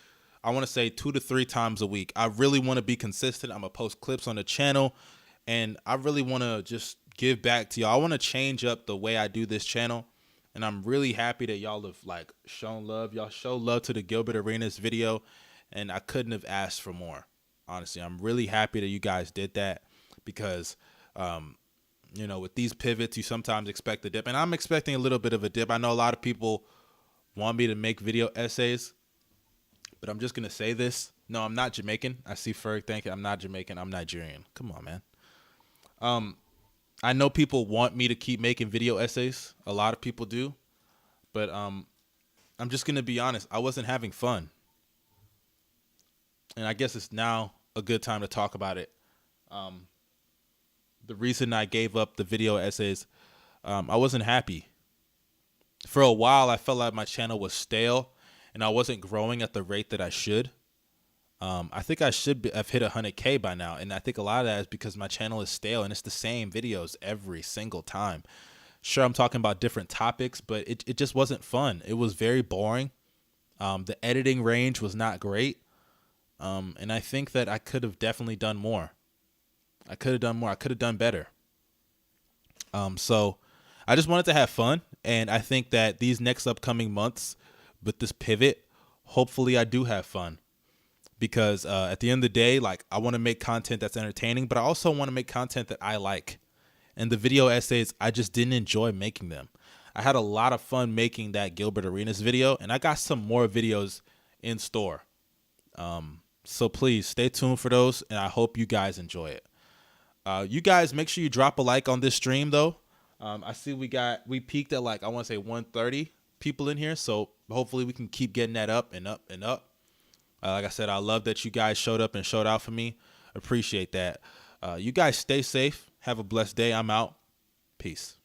I want to say 2 to 3 times a week. I really want to be consistent. I'm going to post clips on the channel, and I really want to just give back to y'all. I want to change up the way I do this channel, and I'm really happy that y'all have shown love. Y'all show love to the Gilbert Arenas video, and I couldn't have asked for more. Honestly, I'm really happy that you guys did that because with these pivots, you sometimes expect a dip. And I'm expecting a little bit of a dip. I know a lot of people want me to make video essays, but I'm just going to say this. No, I'm not Jamaican. I see Ferg thinking I'm not Jamaican. I'm Nigerian. Come on, man. I know people want me to keep making video essays. A lot of people do. But I'm just going to be honest. I wasn't having fun. And I guess it's now a good time to talk about it. The reason I gave up the video essays, I wasn't happy. For a while, I felt like my channel was stale and I wasn't growing at the rate that I should. I think I should have hit 100K by now. And I think a lot of that is because my channel is stale and it's the same videos every single time. Sure, I'm talking about different topics, but it just wasn't fun. It was very boring. The editing range was not great. And I think that I could have definitely done more. I could have done more. I could have done better. So I just wanted to have fun. And I think that these next upcoming months with this pivot, hopefully I do have fun. Because at the end of the day, I want to make content that's entertaining, but I also want to make content that I like. And the video essays, I just didn't enjoy making them. I had a lot of fun making that Gilbert Arenas video, and I got some more videos in store. So please stay tuned for those, and I hope you guys enjoy it. You guys make sure you drop a like on this stream though. I see we peaked at I want to say 130 people in here. So hopefully we can keep getting that up and up and up. Like I said, I love that you guys showed up and showed out for me. Appreciate that. You guys stay safe. Have a blessed day. I'm out. Peace.